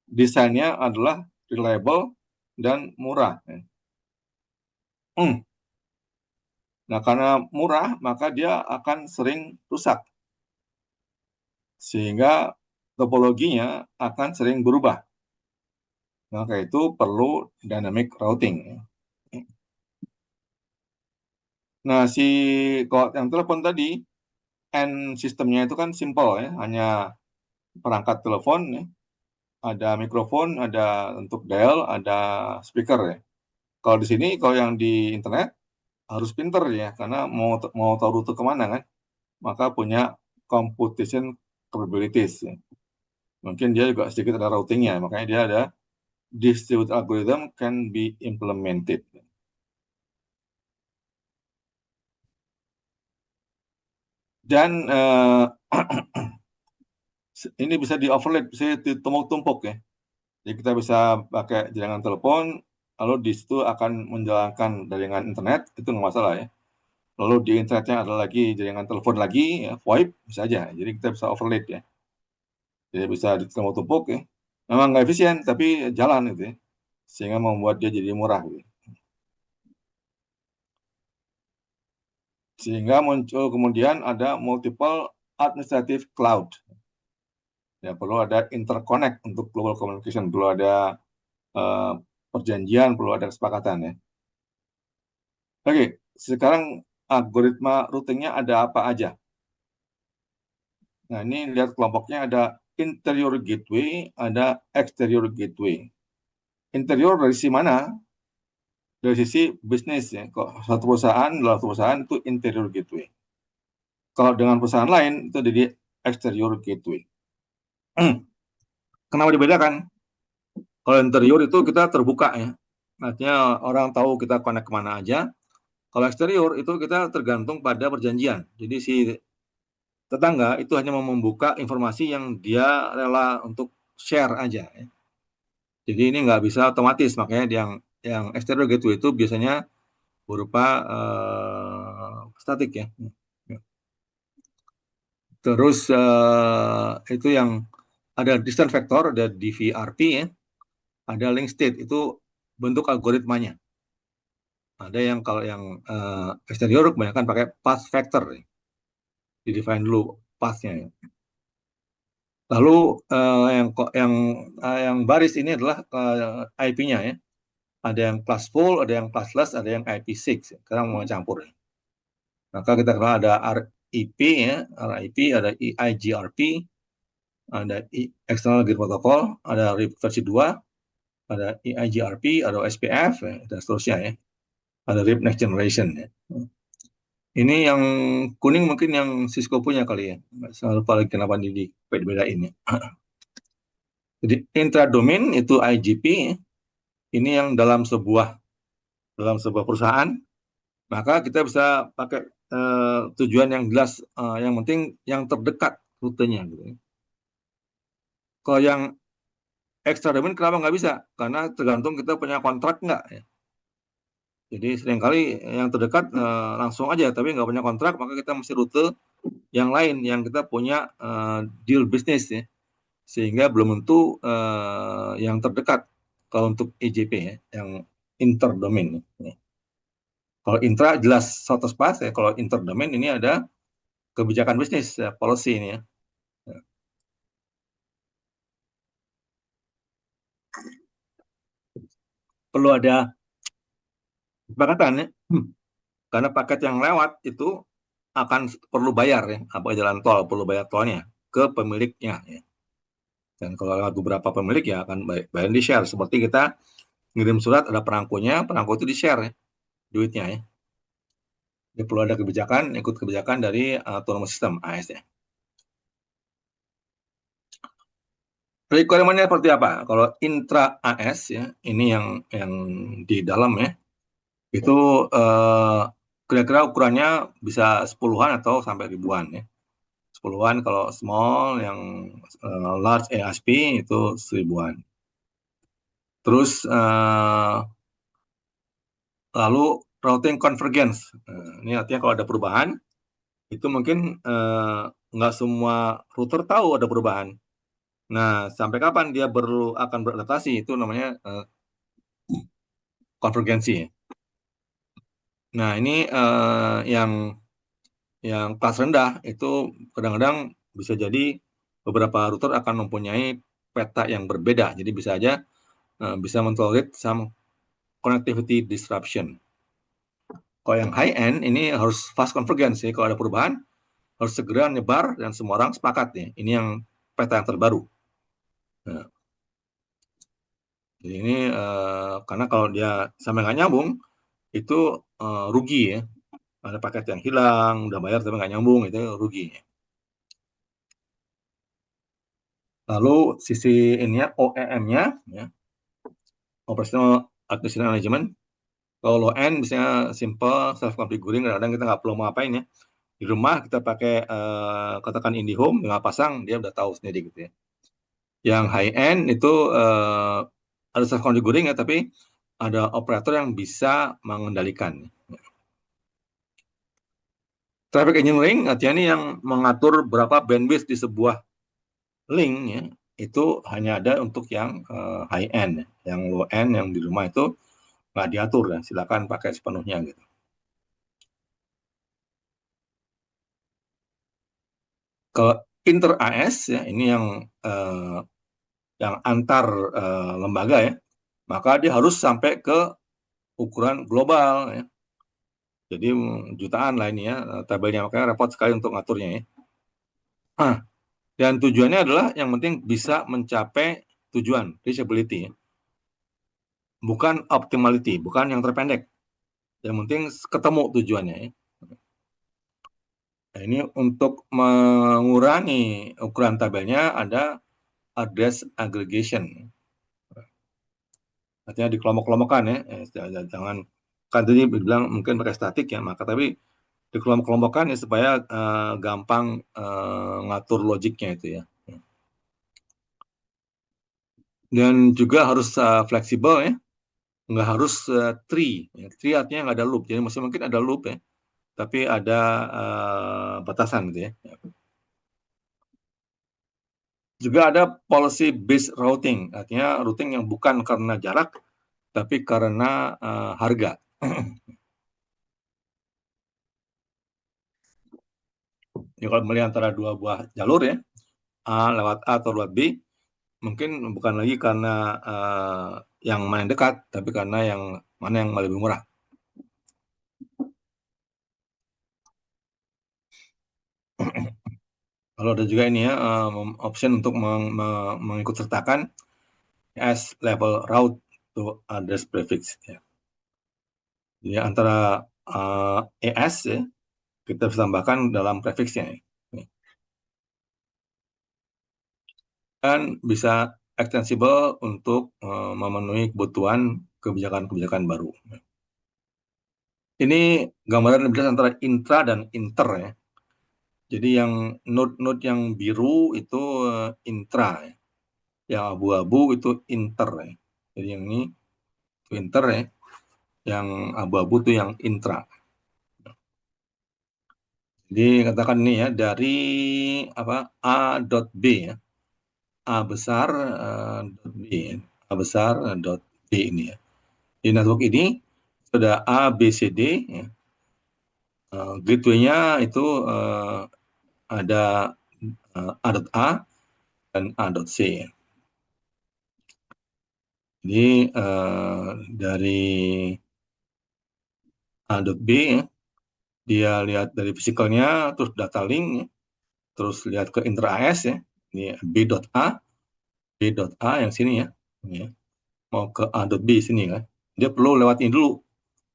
desainnya adalah reliable dan murah. Ya. Nah, karena murah, maka dia akan sering rusak. Sehingga topologinya akan sering berubah. Maka itu perlu dynamic routing. Nah, kalau yang telepon tadi, end sistemnya itu kan simple ya, hanya perangkat telepon ya, ada mikrofon, ada untuk dial, ada speaker ya. Kalau di sini, kalau yang di internet harus pinter ya, karena mau tahu rute kemana kan, maka punya computation capabilities ya. Mungkin dia juga sedikit ada routingnya, makanya dia ada distributed algorithm can be implemented. Dan ini bisa di overlap, bisa ditumpuk-tumpuk ya. Jadi kita bisa pakai jaringan telepon, lalu di situ akan menjalankan jaringan internet, itu nggak masalah ya. lalu di internetnya ada lagi jaringan telepon lagi, ya, VoIP bisa aja. Jadi kita bisa overlap ya. Jadi bisa ditumpuk-tumpuk ya. Memang nggak efisien, tapi jalan gitu ya. Sehingga membuat dia jadi murah gitu. Sehingga muncul kemudian ada multiple administrative cloud. Ya, perlu ada interconnect untuk global communication, perlu ada perjanjian, perlu ada kesepakatan ya. Oke, sekarang algoritma routingnya ada apa aja? Nah, ini lihat kelompoknya ada interior gateway, ada exterior gateway. Interior dari sisi mana? Dari sisi bisnis ya. Kok satu perusahaan, dalam satu perusahaan itu interior gateway. Kalau dengan perusahaan lain itu jadi exterior gateway. Kenapa dibedakan? Kalau interior itu kita terbuka ya. Artinya orang tahu kita connect kemana aja. Kalau eksterior itu kita tergantung pada perjanjian. Jadi si tetangga itu hanya mau membuka informasi yang dia rela untuk share aja. Ya. Jadi ini nggak bisa otomatis, makanya yang exterior gateway itu biasanya berupa statik ya. Terus itu yang ada distance vector, ada DVRP ya, ada link state itu bentuk algoritmanya. Ada yang kalau yang exterior kebanyakan pakai path vector, ya. Di-define dulu path-nya. Ya. Lalu yang baris ini adalah IP-nya ya. Ada yang class full, ada yang classless, ada yang IP6. Sekarang mau campur. Ya. Maka kita kenal ada RIP ya, RIP, ada IGRP, ada External Grid Protocol, ada RIP versi 2, ada IGRP, ada SPF, ya, dan seterusnya ya. Ada RIP Next Generation ya. Ini yang kuning mungkin yang Cisco punya kali ya. Saya lupa lagi kenapa dibedain ya. Jadi intradomain itu IGP, ini yang dalam sebuah perusahaan, maka kita bisa pakai tujuan yang jelas, yang penting yang terdekat rutenya. Gitu. Kalau yang extra domain kenapa nggak bisa? Karena tergantung kita punya kontrak nggak. Ya. Jadi seringkali yang terdekat langsung aja, tapi nggak punya kontrak, maka kita mesti rute yang lain yang kita punya deal bisnis ya. Sehingga belum tentu yang terdekat kalau untuk IJP ya, yang interdomain. Ya. Kalau intra jelas satu space ya, kalau interdomain ini ada kebijakan bisnis ya, policy ini ya. Perlu ada kesepakatan ya. Karena paket yang lewat itu akan perlu bayar ya, apa jalan tol perlu bayar tolnya ke pemiliknya ya. Dan kalau lewat beberapa pemilik ya akan bayar di share. Seperti kita ngirim surat ada perangkonya, perangko itu di share ya, duitnya ya. Jadi perlu ada kebijakan, ikut kebijakan dari autonomous system AS ya. Requirement-nya seperti apa? Kalau intra AS ya, ini yang di dalam ya, itu kira-kira ukurannya bisa 10-an atau sampai ribuan ya. 10-an kalau small, yang large ASP itu 1000-an. Terus lalu routing convergence. Ini artinya kalau ada perubahan, itu mungkin nggak semua router tahu ada perubahan. Nah, sampai kapan dia akan beradaptasi, itu namanya konvergensi. Nah, ini yang kelas rendah itu kadang-kadang bisa jadi beberapa router akan mempunyai peta yang berbeda. Jadi bisa aja bisa mentolerate some connectivity disruption. Kalau yang high end ini harus fast convergence. Kalau ada perubahan harus segera nyebar dan semua orang sepakat ya. Ini yang peta yang terbaru. Nah, jadi ini karena kalau dia sampai nggak nyambung itu rugi ya. Ada paket yang hilang, udah bayar tapi nggak nyambung, itu rugi. Lalu sisi ininya OEM-nya, ya, Operational Administration Management. Kalau low end misalnya simple self configuring, kadang-kadang kita nggak perlu mau apain ya. Di rumah kita pakai katakan IndiHome, tinggal pasang dia udah tahu sendiri gitu ya. Yang high end itu ada self configuring ya, tapi ada operator yang bisa mengendalikan. Traffic engineering artinya ini yang mengatur berapa bandwidth di sebuah link ya, itu hanya ada untuk yang high end, yang low end yang di rumah itu nggak diatur ya, silakan pakai sepenuhnya gitu. Ke inter AS ya, ini yang antar lembaga ya, maka dia harus sampai ke ukuran global ya. Jadi jutaan lah ini ya tabelnya, makanya repot sekali untuk ngaturnya ya. Nah, dan tujuannya adalah yang penting bisa mencapai tujuan reachability ya. Bukan optimality, bukan yang terpendek. Yang penting ketemu tujuannya ya. Nah, ini untuk mengurangi ukuran tabelnya ada address aggregation. Artinya dikelompok-kelompokkan ya. Jangan, kan tadi bilang mungkin pakai statik ya, maka tapi dikelompok-kelompokkan ya supaya gampang ngatur logiknya itu ya. Dan juga harus fleksibel ya, nggak harus tree. Ya. Tree artinya nggak ada loop, jadi masih mungkin ada loop ya, tapi ada batasan gitu ya. Juga ada policy based routing, artinya routing yang bukan karena jarak, tapi karena harga. Ya, kalau melihat antara dua buah jalur ya, A lewat A atau lewat B, mungkin bukan lagi karena yang mana yang dekat, tapi karena yang mana yang lebih murah. Lalu ada juga ini ya, option untuk mengikut sertakan as level route to address prefix ya. Jadi antara ES ya, kita bisa tambahkan dalam prefixnya ya. Dan bisa extensible untuk memenuhi kebutuhan kebijakan-kebijakan baru. Ini gambaran lebih jelas antara intra dan inter ya. Jadi yang node-node yang biru itu intra ya. Yang abu-abu itu inter ya. Jadi yang ini inter ya. Yang abu-abu itu yang intra. Jadi katakan ini ya, dari apa A.B ya. A besar dot B ya. A besar dot B ini ya. Di network ini sudah A, B, C, D ya. Gateway-nya itu ada A.A dan A.C ya. Jadi dari A.B ya, dia lihat dari fisikalnya, terus data link ya, terus lihat ke inter AS ya, ini B.A, B.A yang sini ya, ini ya, mau ke A.B sini kan, dia perlu lewat ini dulu,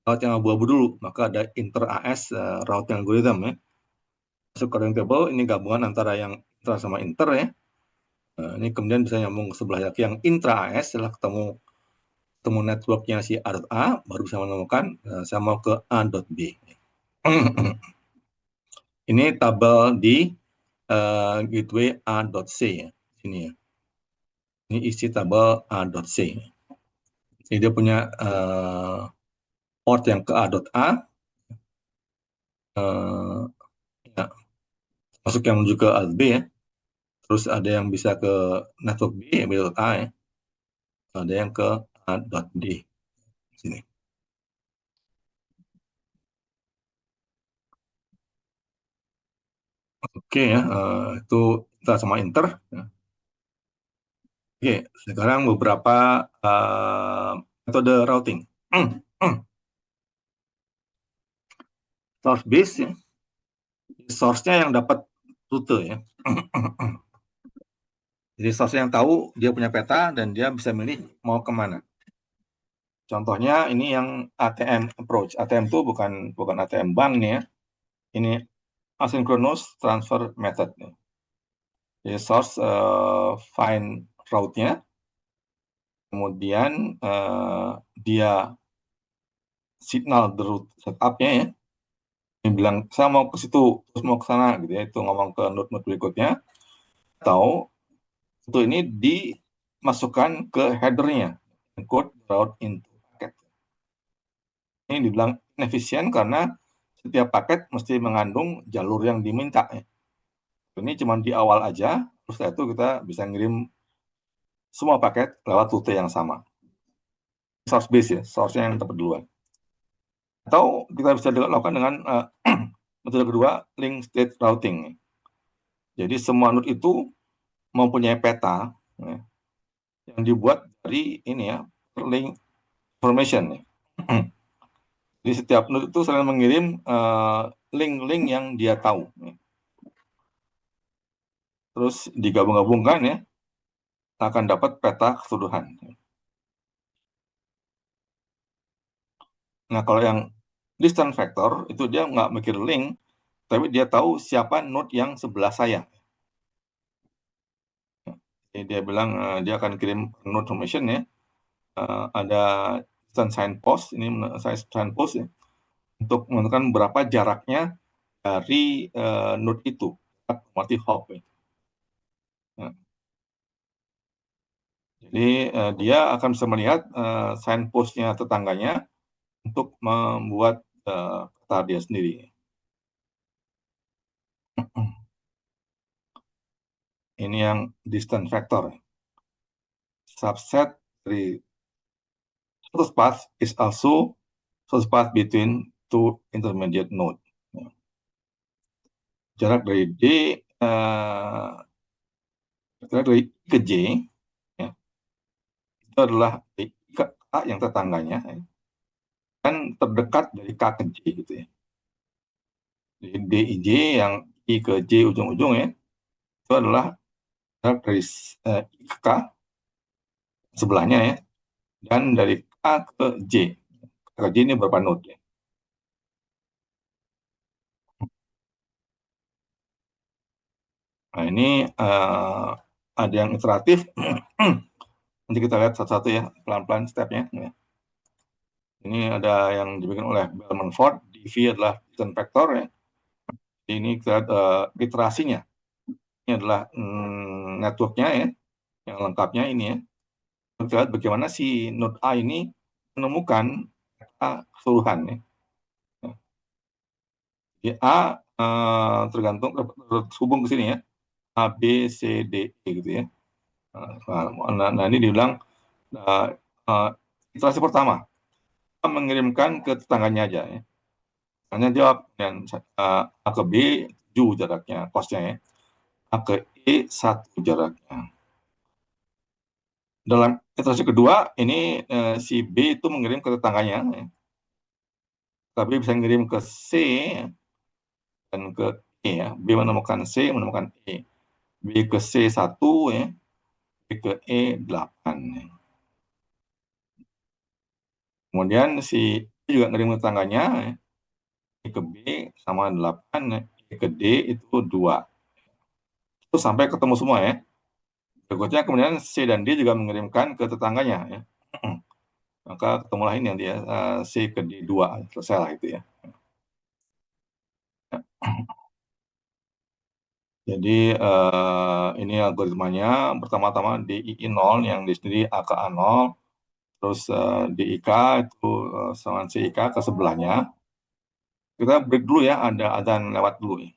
lewat yang abu-abu dulu, maka ada inter AS routing algorithm ya. Masuk ke table, ini gabungan antara yang intra sama inter ya. Ini kemudian bisa nyambung ke sebelah lagi yang intra AS, setelah ketemu networknya si A.A, baru bisa menemukan saya mau ke A.B. Ini tabel di gateway A.C ya, sini ya. Ini isi tabel A.C. Jadi dia punya port yang ke A.A, ya, masuk yang menuju ke A.B ya. Terus ada yang bisa ke network B, B.A ya. Ada yang ke A.D sini. Oke ya, itu inter sama inter. Ya. Oke, sekarang beberapa metode routing. Source base ya. Source-nya yang dapat rute ya. Jadi source yang tahu dia punya peta dan dia bisa milih mau kemana. Contohnya ini yang ATM approach. ATM itu bukan ATM bank nih ya. Ini asynchronous transfer method. Jadi source find route-nya, kemudian dia signal the route setup-nya ya. Dia bilang saya mau ke situ, terus mau ke sana gitu ya. Itu ngomong ke node-node berikutnya. Atau itu ini dimasukkan ke header-nya. Encode route into packet. Ini dibilang inefisien karena setiap paket mesti mengandung jalur yang diminta. Ya. Ini cuma di awal aja, terus setelah itu kita bisa ngirim semua paket lewat rute yang sama. Source base ya, source-nya yang dapat duluan. Atau kita bisa lakukan dengan metode kedua, link state routing. Jadi semua node itu mempunyai peta ya, yang dibuat dari ini ya, link information. Ya. Jadi setiap node itu selalu mengirim link-link yang dia tahu. Ya. Terus digabung-gabungkan ya, akan dapat peta keseluruhan. Nah, kalau yang distance vector, itu dia nggak mikir link, tapi dia tahu siapa node yang sebelah saya. Jadi dia bilang dia akan kirim node information ya, ada distance signpost, ini signpost ya, untuk menentukan berapa jaraknya dari node itu, multi hop. Ya. Nah, jadi dia akan bisa melihat signpost-nya tetangganya untuk membuat peta dia sendiri. Ini yang distance vector. Subset dari shortest path is also shortest path between two intermediate node. Jarak dari D jarak dari I ke J ya, itu adalah dari I ke A yang tetangganya ya, kan terdekat dari K ke J gitu ya. Jadi D I J yang I ke J ujung-ujung ya, itu adalah jarak dari I ke K sebelahnya ya, dan dari K ke J. K ke J ini berapa node ya. Nah ini ada yang iteratif. Nanti kita lihat satu-satu ya, pelan-pelan stepnya. Ya. Ini ada yang dibikin oleh Bellman Ford. DV adalah distance vector ya. Ini kita lihat literasinya. Ini adalah networknya ya, yang lengkapnya ini ya. Kita lihat bagaimana si node A ini menemukan keseluruhan ya. Jadi A tergantung terhubung ke sini ya. A, B, C, D, E gitu ya. Nah ini dibilang iterasi pertama mengirimkan ke tetangganya aja ya. Hanya jawab dan A ke B 7 jaraknya, kosnya ya. A ke E 1 jaraknya. Dalam iterasi kedua, ini si B itu mengirim ke tetangganya. Ya. Tapi bisa mengirim ke C ya, dan ke E ya. B menemukan C, menemukan E. B ke C 1 ya. B ke E 8. Ya. Kemudian si E juga mengirim ke tetangganya. Ya. E ke B sama 8. Ya. E ke D itu 2. Itu sampai ketemu semua ya. Berikutnya kemudian C dan D juga mengirimkan ke tetangganya ya. Maka ketemulah ini yang dia C ke D2 selesai lah itu ya. Jadi ini algoritmanya pertama-tama DII 0 yang di sini A ke A0, terus DIK itu sama CIK ke sebelahnya. Kita break dulu ya, ada adzan lewat dulu ya.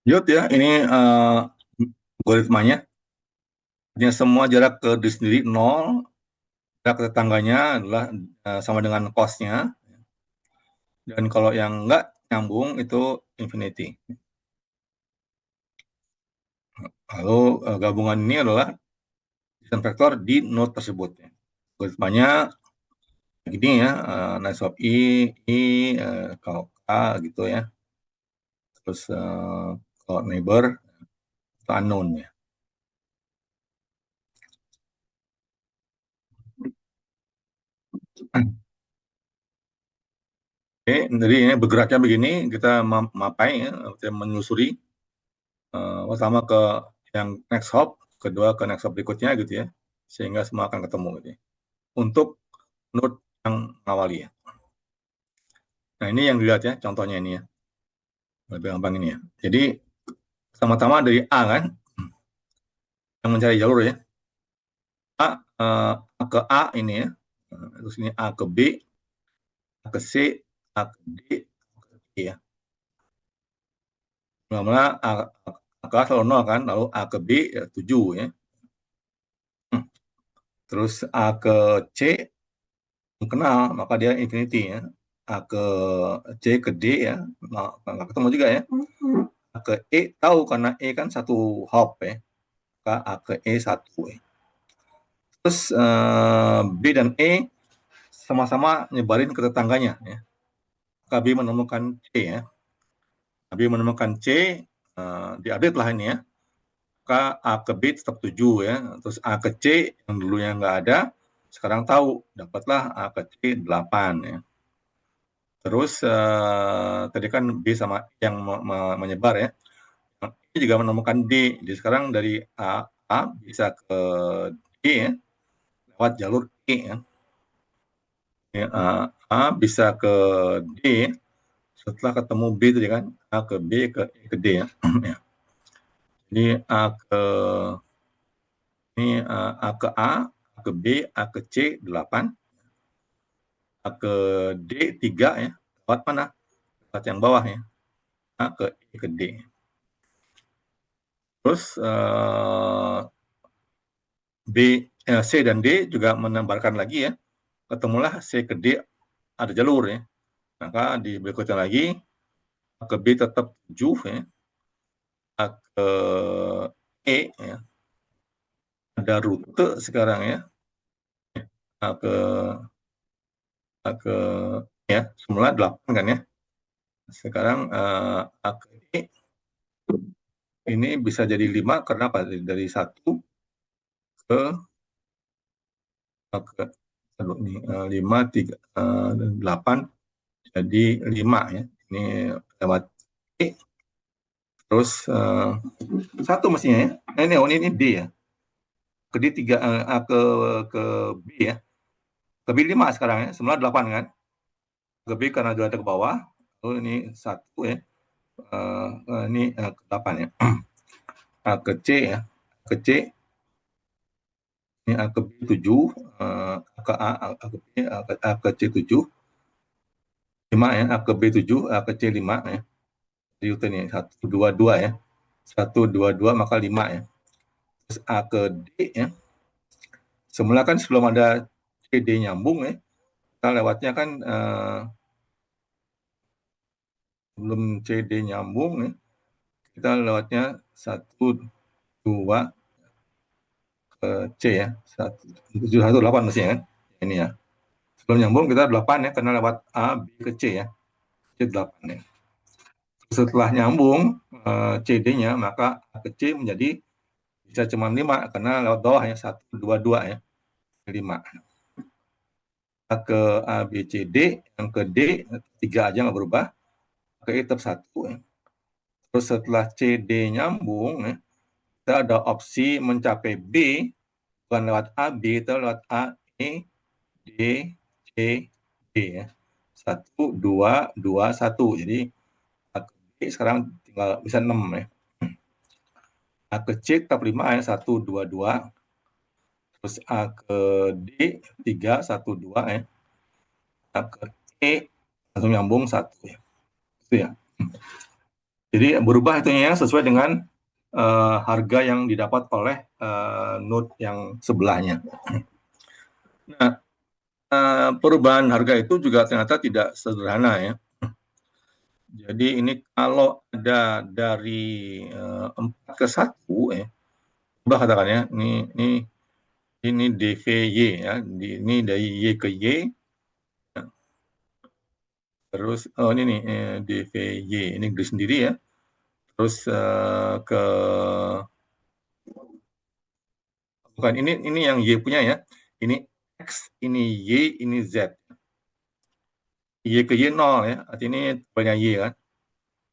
Yud ya, ini algoritmanya. Artinya semua jarak ke diri sendiri 0, jarak ke tetangganya adalah sama dengan cost-nya. Dan kalau yang enggak nyambung itu infinity. Lalu gabungan ini adalah desain vektor di node tersebut. Algoritmanya gini ya, nice of kalau K gitu ya. Terus kalau neighbor itu unknown ya. Oke, jadi ini bergeraknya begini, kita mapai ya, kita menyusuri pertama ke yang next hop, kedua ke next hop berikutnya gitu ya, sehingga semua akan ketemu gitu ya. Untuk node yang awali ya. Nah ini yang dilihat ya, contohnya ini ya, lebih gampang ini ya. Jadi pertama-tama dari A kan, yang mencari jalur ya, A ke A ini ya, terus ini A ke B, A ke C, A ke D, A ke E ya. Mula-mula A ke A selalu 0 kan, lalu A ke B ya, 7 ya. Terus A ke C kenal, maka dia infinity ya. A ke C ke D ya, nggak ketemu juga ya. A ke E tahu karena E kan satu hop ya, maka A ke E 1 ya. Terus B dan E sama-sama nyebarin ke tetangganya ya. Maka B menemukan C ya. B menemukan C, diupdate lah ini ya. Maka A ke B tetap 7 ya. Terus A ke C yang dulunya nggak ada, sekarang tahu, dapatlah A ke C 8 ya. Terus tadi kan B sama yang menyebar ya. Ini juga menemukan D. Jadi sekarang dari A bisa ke D ya, lewat jalur E ya. Ya, A bisa ke D setelah ketemu B tadi kan, A ke B ke E ke D ya. Ya. Jadi A ke A ke B, A ke C 8, A ke D 3 ya. Lewat mana? Lewat yang bawah ya. A ke E ke D. Terus C dan D juga menambahkan lagi ya. Ketemulah C ke D ada jalur ya. Maka di berikutnya lagi A ke B tetap 7 ya. A ke E ya. Ada rute sekarang ya. A ke ya, semula 8 kan ya. Sekarang A ke E ini bisa jadi 5 karena apa? Dari 1 ke 5, 3, 8, Jadi 5 ya. Ini lewat E, terus 1 mestinya ya. Ini D ya. Ke D 3, ke B ya. Ke B 5 sekarang ya. Semula 8 kan. Ke B karena ada ke bawah. Lalu ini 1 ya. Ini ke 8 ya. Ke C ya. Ke C ini A ke B 7, ke A, A ke B, A ke C 7, 5 ya, A ke B 7, A ke C 5 ya. Jadi itu nih 1 2 2 ya. 1 2 2 maka 5 ya. Terus A ke D ya. Semula kan sebelum ada CD nyambung ya. Kita lewatnya kan sebelum CD nyambung ya. Kita lewatnya 1 2 ke C ya. 7 1 8 mestinya kan. Ini ya. Sebelum nyambung kita 8 ya karena lewat A B ke C ya. C 8 ya. Setelah nyambung CD-nya maka A ke C menjadi bisa cuma 5 karena lewat bawah ya 1 2 2 ya. 5. A ke A B C D, yang ke D 3 aja nggak berubah. Ke E tetap 1 ya. Terus setelah CD nyambung ya, kita ada opsi mencapai B bukan lewat A B, itu lewat A E D C D ya. 1 2 2 1. Jadi A ke B sekarang tinggal bisa 6 ya. A ke C tetap 5 ya, 1 2 2. Terus A ke D 3 1 2 ya. A ke E langsung nyambung 1 ya. Itu ya. Jadi berubah itunya ya sesuai dengan harga yang didapat oleh node yang sebelahnya. Nah, perubahan harga itu juga ternyata tidak sederhana ya. Jadi ini kalau ada dari 4 ke 1 ya, coba katakan ya, ini DVY ya, ini dari Y ke Y, terus ini nih DVY, ini garis sendiri ya, terus ke bukan ini yang Y punya ya, ini X, ini Y, ini Z. Y ke Y 0 ya, artinya ini banyak Y kan.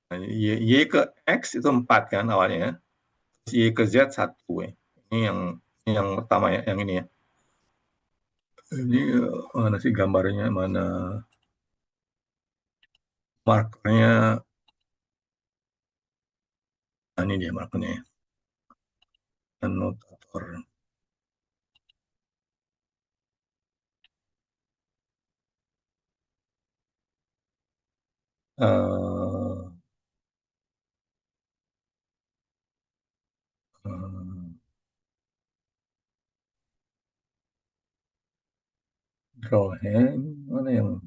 Nah, Y ke X itu 4 kan awalnya ya. Terus Y ke Z 1 ya. Ini yang pertama ya, yang ini ya. Ini mana sih gambarnya, mana markernya. Nah, ini dia markernya ya. Anotator. Uh, drawing, mana yang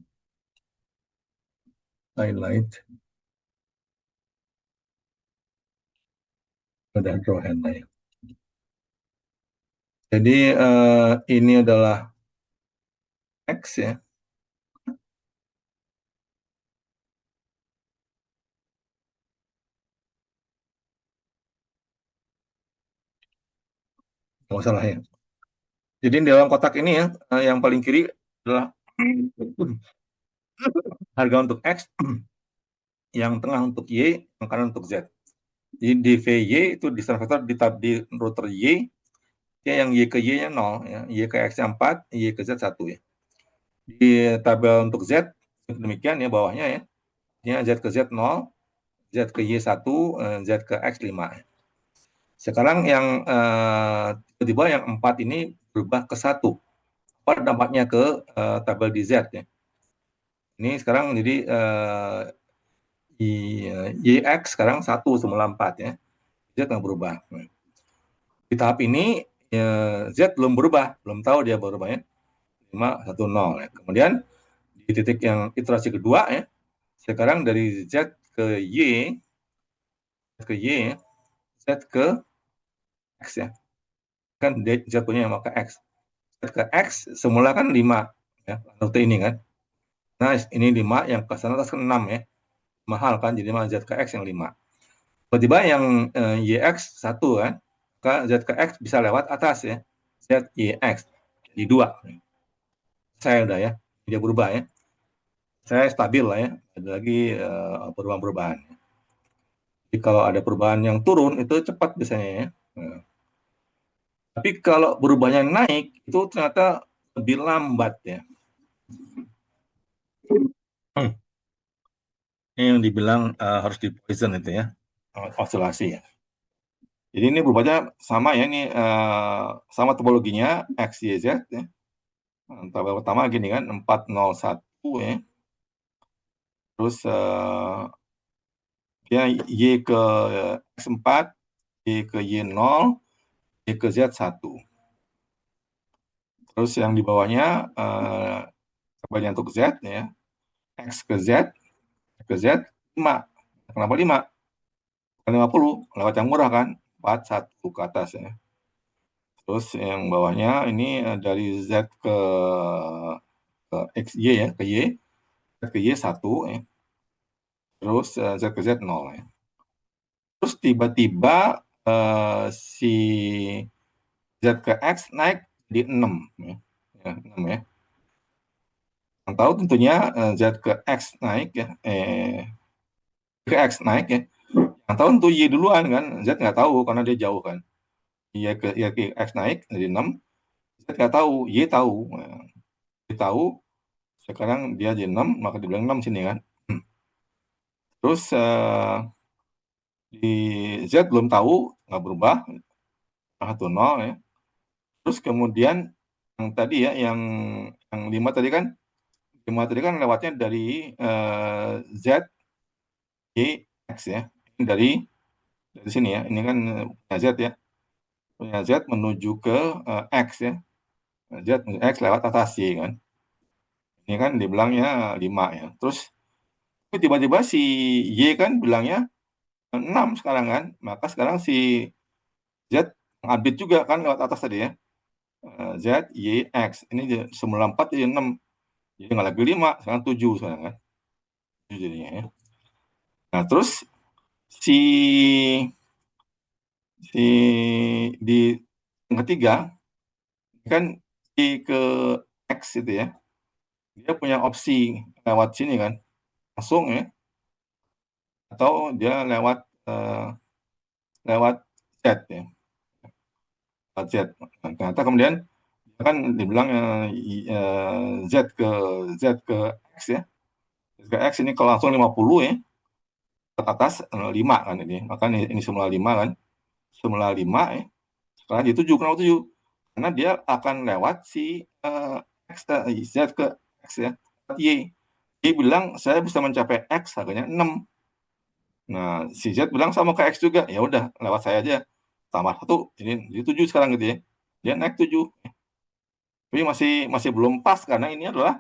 highlight? Ada drawing lah ya. Jadi ini adalah X ya. Nggak salah ya. Jadi di dalam kotak ini ya, yang paling kiri adalah harga untuk X, yang tengah untuk Y, yang kanan untuk Z. Jadi DVY itu distance vector di router Y, ya yang Y ke Y-nya 0, ya. Y ke X-nya 4, Y ke Z 1 ya. Di tabel untuk Z, demikian ya bawahnya ya. Ya Z ke Z 0, Z ke Y 1, Z ke X 5. Sekarang yang tiba-tiba yang 4 ini berubah ke 1. Apa dampaknya ke tabel di Z ya. Ini sekarang jadi YX sekarang 1 semula 4 ya. Z nggak berubah. Di tahap ini Z belum berubah, belum tahu dia berubahnya 5 1 0 ya. Kemudian di titik yang iterasi kedua ya, sekarang dari Z ke Y, Z ke X ya. Kan Z punya yang maka X. Z ke X semula kan 5 ya, rute ini kan. Nah, ini 5 yang ke sana atas 6 ya. Mahal kan, jadi Z ke X yang 5. Tiba-tiba yang YX 1 kan, maka Z ke X bisa lewat atas ya. Z YX jadi 2. Saya udah ya, dia berubah ya. saya stabil lah ya, ada lagi perubahan-perubahan. Jadi kalau ada perubahan yang turun itu cepat biasanya ya. Nah, tapi kalau perubahannya naik itu ternyata lebih lambat ya. Hmm. Ini yang dibilang harus di poison itu ya, oscillasi ya. Jadi ini berubahnya sama ya, ini sama topologinya X, Y, Z ya. Tabel pertama gini kan, 401 ya. Terus dia Y ke X4, Y ke Y0, Y ke Z1. Terus yang di bawahnya tabelnya untuk Z ya, X ke Z, Y ke Z 5. Kenapa 5? Kan 50, lewat yang murah kan, 41 ke atas ya. Terus yang bawahnya ini dari Z ke XY ya, ke Y, Z ke Y 1 ya. Terus Z ke Z 0 ya. Terus tiba-tiba si Z ke X naik di 6 ya. Ya, 6 ya. Yang tahu tentunya Z ke X naik ya, ke X naik ya. Yang tahu tentu Y duluan kan, Z nggak tahu karena dia jauh kan. Y ke X naik dari 6, Z nggak tahu, Y tahu. Nah, Y tahu, sekarang dia di 6, maka dibilang 6 sini kan. Terus di Z belum tahu, nggak berubah, 1,0 ya. Terus kemudian yang tadi ya, yang 5 tadi kan, 5 tadi kan lewatnya dari Z, Y, X ya. Ini dari sini ya, ini kan punya Z ya. Punya Z menuju ke X ya. Z menuju X lewat atas Y kan. Ini kan dibilangnya 5 ya. Terus tiba-tiba si Y kan bilangnya 6 sekarang kan. Maka sekarang si Z ngabit juga kan lewat atas tadi ya. Z, Y, X. Ini 94 jadi 6. Jadi nggak lagi 5, sekarang 7 sekarang kan. 7 jadinya ya. Nah, terus si di yang ketiga kan Y ke X itu ya. Dia punya opsi lewat sini kan. Langsung ya. Atau dia lewat Z ya. Lewat Z. Nah, ternyata kemudian kan dibilang Z ke X ya. Z ke X ini kalau langsung 50 ya. Ke atas 5 kan ini. Maka ini semula 5 kan. Semula 5 ya. Sekarang jadi 7. Kenapa 7? Karena dia akan lewat si Z ke X ya. Y. Y bilang saya bisa mencapai X harganya 6. Nah, si Z bilang sama ke X juga. Ya udah, lewat saya aja. Tambah 1, ini jadi 7 sekarang gitu ya. Dia naik 7. Tapi masih belum pas karena ini adalah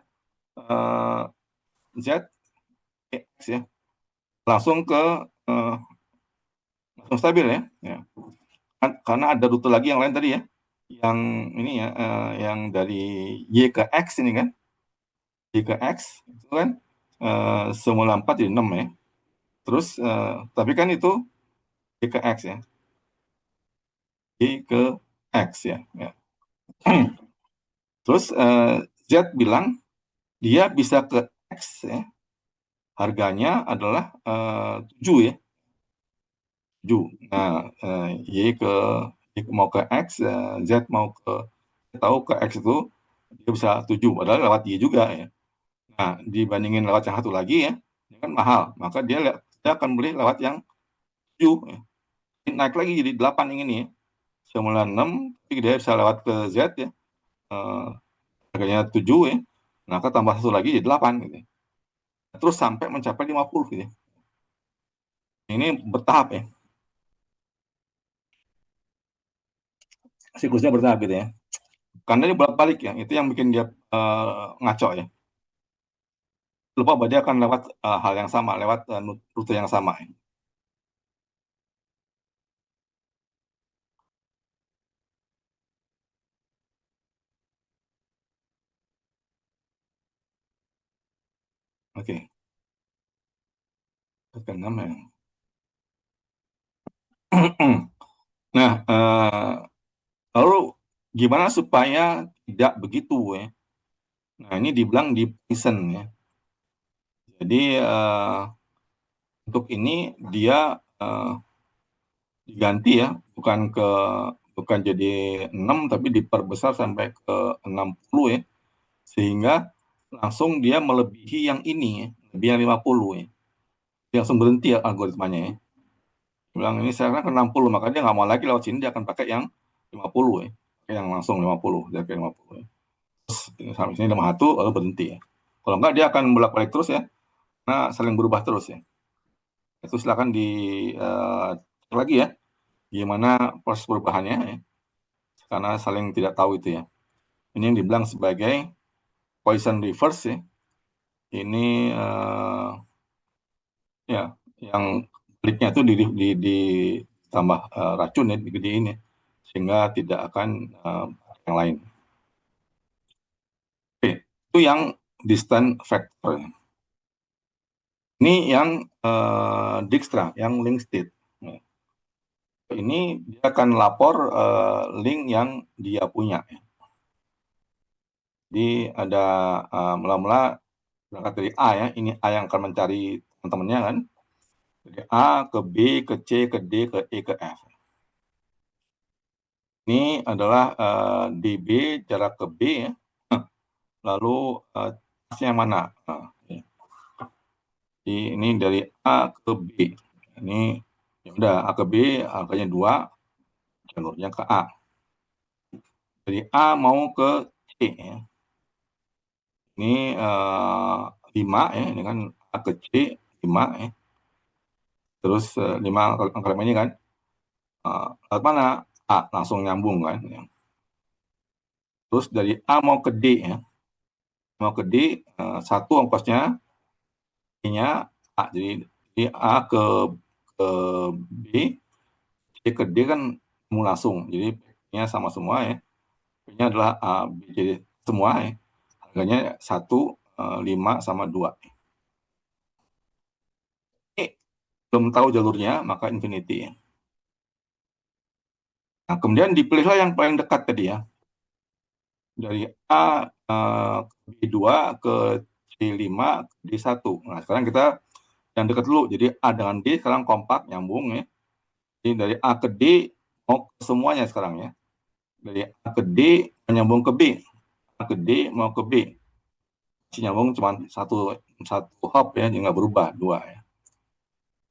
Z X ya. Langsung ke langsung stabil ya. Ya. Karena ada rute lagi yang lain tadi ya. Yang ini ya, yang dari Y ke X ini kan. Y ke X itu kan semula 4 jadi 6 ya. Terus tapi kan itu Y ke X ya. Y ke X ya. Ya. Terus Z bilang dia bisa ke X ya. Harganya adalah 7 ya. 7. Nah, Y mau ke X, Z mau tahu ke X itu dia bisa 7, padahal lewat Y juga ya. Nah, dibandingin lewat yang satu lagi ya, ini kan mahal, maka dia akan beli lewat yang 7 ya. Naik lagi jadi 8 yang ini ya. Semula 6, tapi dia bisa lewat ke Z ya. Harganya 7 ya. Maka tambah satu lagi jadi 8 gitu. Terus sampai mencapai 50 gitu ya. Ini bertahap ya. Siklusnya bertahap gitu ya. Karena ini bolak-balik ya, itu yang bikin dia ngaco ya. Lupa bahwa dia akan lewat hal yang sama, lewat rute yang sama. Ya. Oke. Ke-6 ya. Nah, lalu gimana supaya tidak begitu ya? Nah, ini dibilang di poison ya. Jadi untuk ini dia diganti ya, bukan jadi 6 tapi diperbesar sampai ke 60 ya. Sehingga langsung dia melebihi yang ini ya, lebih yang 50 ya. Dia langsung berhenti ya algoritmanya ya. Bilang ini sekarang ke 60, maka dia nggak mau lagi lewat sini, dia akan pakai yang 50 ya. Pakai yang langsung 50, dia pakai 50 ya. Terus sampai sini 51 lalu berhenti ya. Kalau enggak dia akan bolak-balik terus ya. Nah, saling berubah terus ya. Itu silakan di cek lagi ya gimana proses perubahannya ya. Karena saling tidak tahu itu ya. Ini yang dibilang sebagai Poisson reverse ya. Ini ya yang baliknya itu ditambah racun ya, digedein ya, sehingga tidak akan yang lain. Oke, itu yang distance factor. Ini yang Dijkstra, yang link state. Ini dia akan lapor link yang dia punya. Jadi ada mula-mula berangkat dari A ya, ini A yang akan mencari teman-temannya kan. Dari A ke B, ke C, ke D, ke E, ke F. Ini adalah DB jarak ke B ya. Lalu yang mana? Jadi ini dari A ke B. Ini ya udah A ke B angkanya 2, jalurnya ke A. Dari A mau ke C ya. Ini 5 ya, ini kan A ke C 5 ya. Terus 5 angka ini kan lewat mana? A langsung nyambung kan. Ya. Terus dari A mau ke D ya. Mau ke D 1 ongkosnya nya A. Jadi A ke B, C ke D kan mau langsung. Jadi nya sama semua ya. P-nya adalah A, B, C semua ya. Harganya 1, 5 sama 2. Belum tahu jalurnya, maka infinity ya. Nah, kemudian dipilihlah yang paling dekat tadi ya. Dari A ke B2 ke C5 ke D1. Nah, sekarang kita yang dekat dulu. Jadi A dengan D sekarang kompak, nyambung ya. Jadi dari A ke D mau ke semuanya sekarang ya. Dari A ke D menyambung ke B. A ke D mau ke B. Si nyambung cuma satu hop ya, jadi nggak berubah, 2 ya.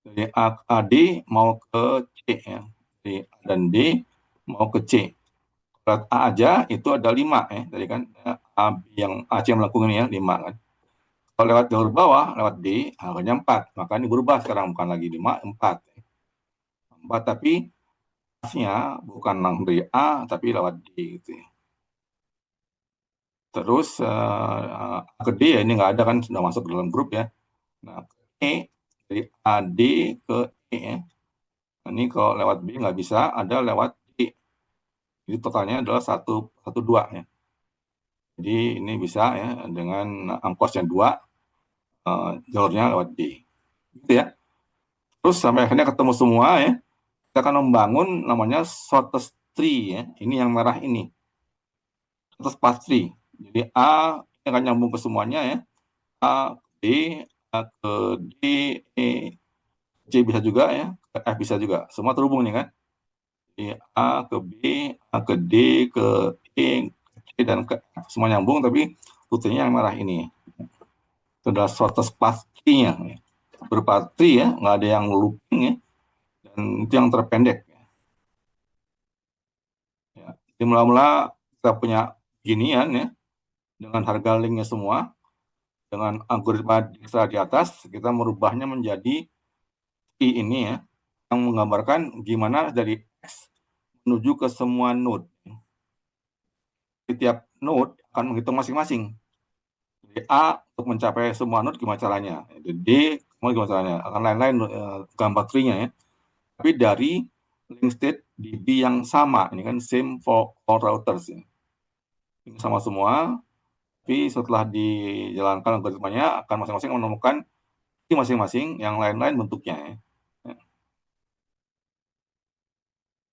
Dari A D mau ke C ya. Dari A dan D mau ke C. Lewat A aja itu ada 5 ya. Tadi kan A yang AC melakukan ini ya 5 kan. Kalau lewat jalur bawah, lewat D, harganya 4. Maka ini berubah sekarang, bukan lagi 5, 4. 4 tapi pasnya bukan langsung dari A, tapi lewat D gitu ya. Terus ke D ya, ini nggak ada kan, sudah masuk ke dalam grup ya. Nah, E, dari AD ke E ya. Nah, ini kalau lewat B nggak bisa, ada lewat D. Jadi totalnya adalah 1, 2 ya. Jadi ini bisa ya, dengan ongkosnya 2, jalurnya lewat D. Gitu ya. Terus sampai akhirnya ketemu semua ya. Kita akan membangun namanya shortest tree ya. Ini yang merah ini. Shortest path tree. Jadi A akan nyambung ke semuanya ya. A ke D, A ke D, E, C bisa juga ya. Ke F bisa juga. Semua terhubung nih kan. Jadi A ke B, A ke D, ke E, ke C, dan ke F. Semua nyambung tapi rutenya yang merah ini. Itu adalah shortest path tree-nya. Berupa tree ya, nggak ada yang looping ya. Dan itu yang terpendek. Ya. Jadi mula-mula kita punya ginian ya, dengan harga linknya semua, dengan algoritma Dijkstra di atas, kita merubahnya menjadi I ini ya, yang menggambarkan gimana dari X menuju ke semua node. Setiap node akan menghitung masing-masing. Jadi A untuk mencapai semua node gimana caranya, D gimana caranya, akan lain-lain gambar tree-nya ya. Tapi dari link state DB yang sama, ini kan same for all routers ya. Ini sama semua, tapi setelah dijalankan algoritmanya akan masing-masing menemukan masing-masing yang lain-lain bentuknya ya.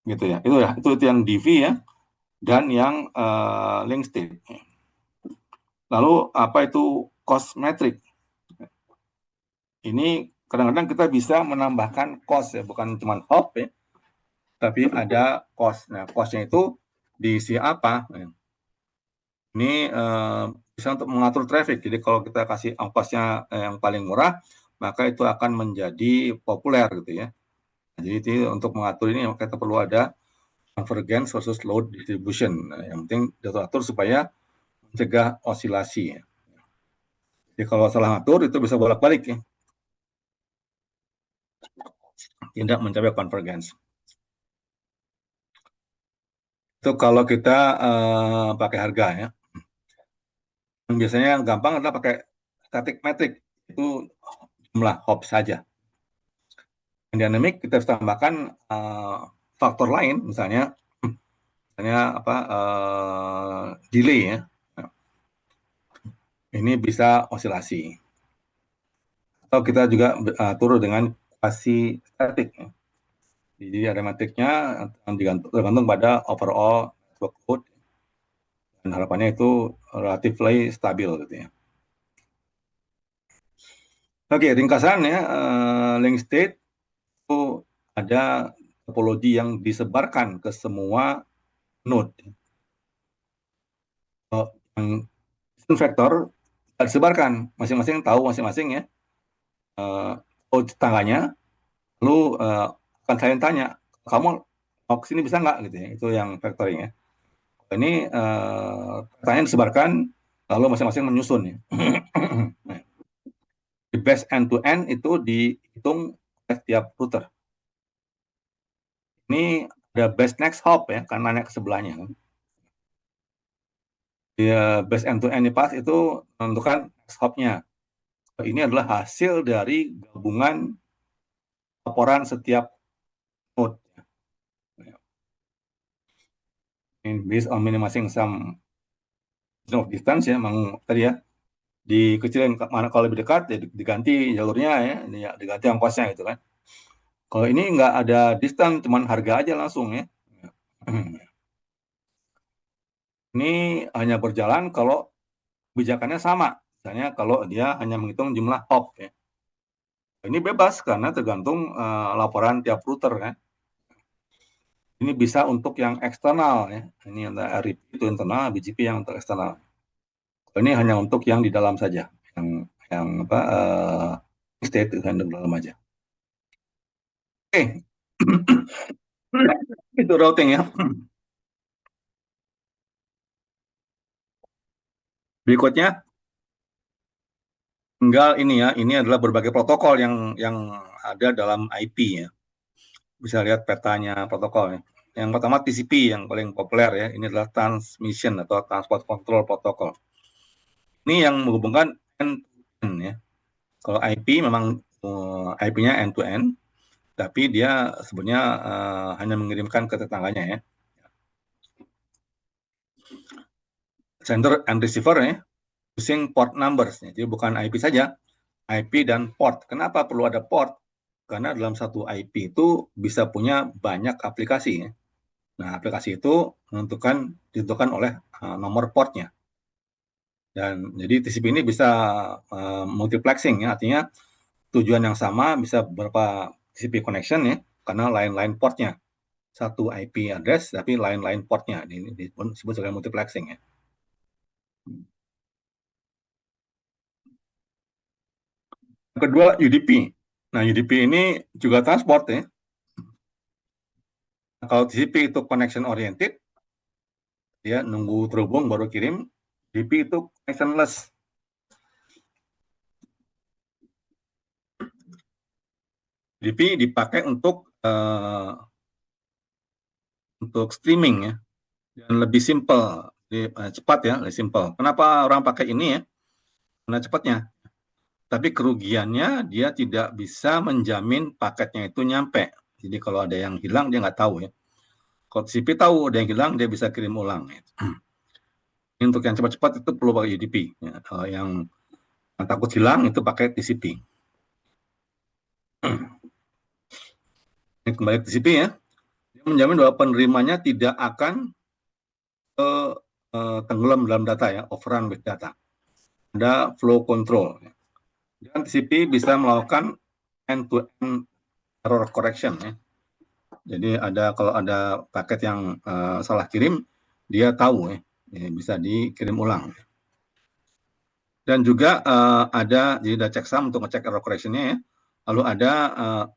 Gitu ya. Itu yang DV ya, dan yang link state. Lalu apa itu cost metric? ini kadang-kadang kita bisa menambahkan cost ya, bukan cuma hop ya, tapi ada cost. Nah, costnya itu diisi apa? Ini bisa untuk mengatur traffic. Jadi kalau kita kasih ongkosnya yang paling murah, maka itu akan menjadi populer gitu ya. Nah, jadi itu untuk mengatur ini kita perlu ada convergence versus load distribution. Nah, yang penting diatur supaya mencegah osilasi. Ya. Jadi kalau salah ngatur itu bisa bolak-balik ya. Tidak mencapai convergence. Itu kalau kita pakai harga ya. Yang biasanya yang gampang adalah pakai static metric. Itu jumlah hop saja. Yang dynamic kita harus tambahkan faktor lain, misalnya apa delay ya. Ini bisa osilasi. Atau kita juga turun dengan kuasi statik. Ya. Jadi ada metriknya tergantung pada overall network load dan harapannya itu relatively stabil gitu ya. Oke, ringkasannya link state itu ada topologi yang disebarkan ke semua node. Yang vektor disebarkan, masing-masing tahu masing-masing ya tangganya, lalu akan saya tanya, kamu mau ke sini bisa nggak gitu ya, itu yang factoring ya. Ini pertanyaan disebarkan, lalu masing-masing menyusun ya. The best end-to-end itu dihitung oleh tiap router. Ini ada best next hop ya, karena naik ke sebelahnya. Ya, best end-to-end pas itu menentukan next hopnya. Ini adalah hasil dari gabungan laporan setiap node. Based on minimizing some of distance ya, memang tadi ya, dikecilin mana kalau lebih dekat ya diganti jalurnya ya, diganti ongkosnya gitu kan. Kalau ini nggak ada distance, cuman harga aja langsung ya. Ini hanya berjalan kalau kebijakannya sama. Misalnya kalau dia hanya menghitung jumlah hop ya. Ini bebas karena tergantung laporan tiap router kan. Ini bisa untuk yang eksternal ya. Ini yang RIP itu internal, BGP yang untuk eksternal. Ini hanya untuk yang di dalam saja, yang apa state kan di dalam aja. Oke, itu routing ya. Berikutnya tinggal ini ya, ini adalah berbagai protokol yang ada dalam IP ya. Bisa lihat petanya protokol ya. Yang pertama TCP yang paling populer ya, ini adalah Transmission atau Transport Control Protocol. Ini yang menghubungkan end-to-end ya. Kalau IP memang IP-nya end-to-end, tapi dia sebenarnya hanya mengirimkan ke tetangganya ya. Sender and receiver ya, using port numbers. Ya. Jadi bukan IP saja, IP dan port. Kenapa perlu ada port? Karena dalam satu IP itu bisa punya banyak aplikasi. Ya. Nah, aplikasi itu ditentukan oleh nomor portnya. Dan jadi TCP ini bisa multiplexing ya, artinya tujuan yang sama bisa beberapa TCP connection ya, karena lain-lain portnya. Satu IP address tapi lain-lain portnya. Ini disebut sebagai multiplexing ya. Yang kedua UDP. Nah, UDP ini juga transport ya. Nah, kalau TCP itu connection oriented, ya nunggu terhubung baru kirim. UDP itu connectionless. UDP dipakai untuk streaming ya, dan lebih simple, cepat ya, lebih simple. Kenapa orang pakai ini ya? Karena cepatnya. Tapi kerugiannya dia tidak bisa menjamin paketnya itu nyampe. Jadi kalau ada yang hilang dia nggak tahu ya. Kalau TCP tahu ada yang hilang dia bisa kirim ulang. Ya. Untuk yang cepat-cepat itu perlu pakai UDP. Ya. Yang takut hilang itu pakai TCP. Ini kembali ke TCP ya. Dia menjamin bahwa penerimanya tidak akan tenggelam dalam data ya, overrun with data. Ada flow control. Ya. Dan TCP bisa melakukan end-to-end error correction ya. Jadi kalau ada paket yang salah kirim, dia tahu ya, bisa dikirim ulang. Dan juga jadi ada checksum untuk ngecek error correction-nya ya. Lalu ada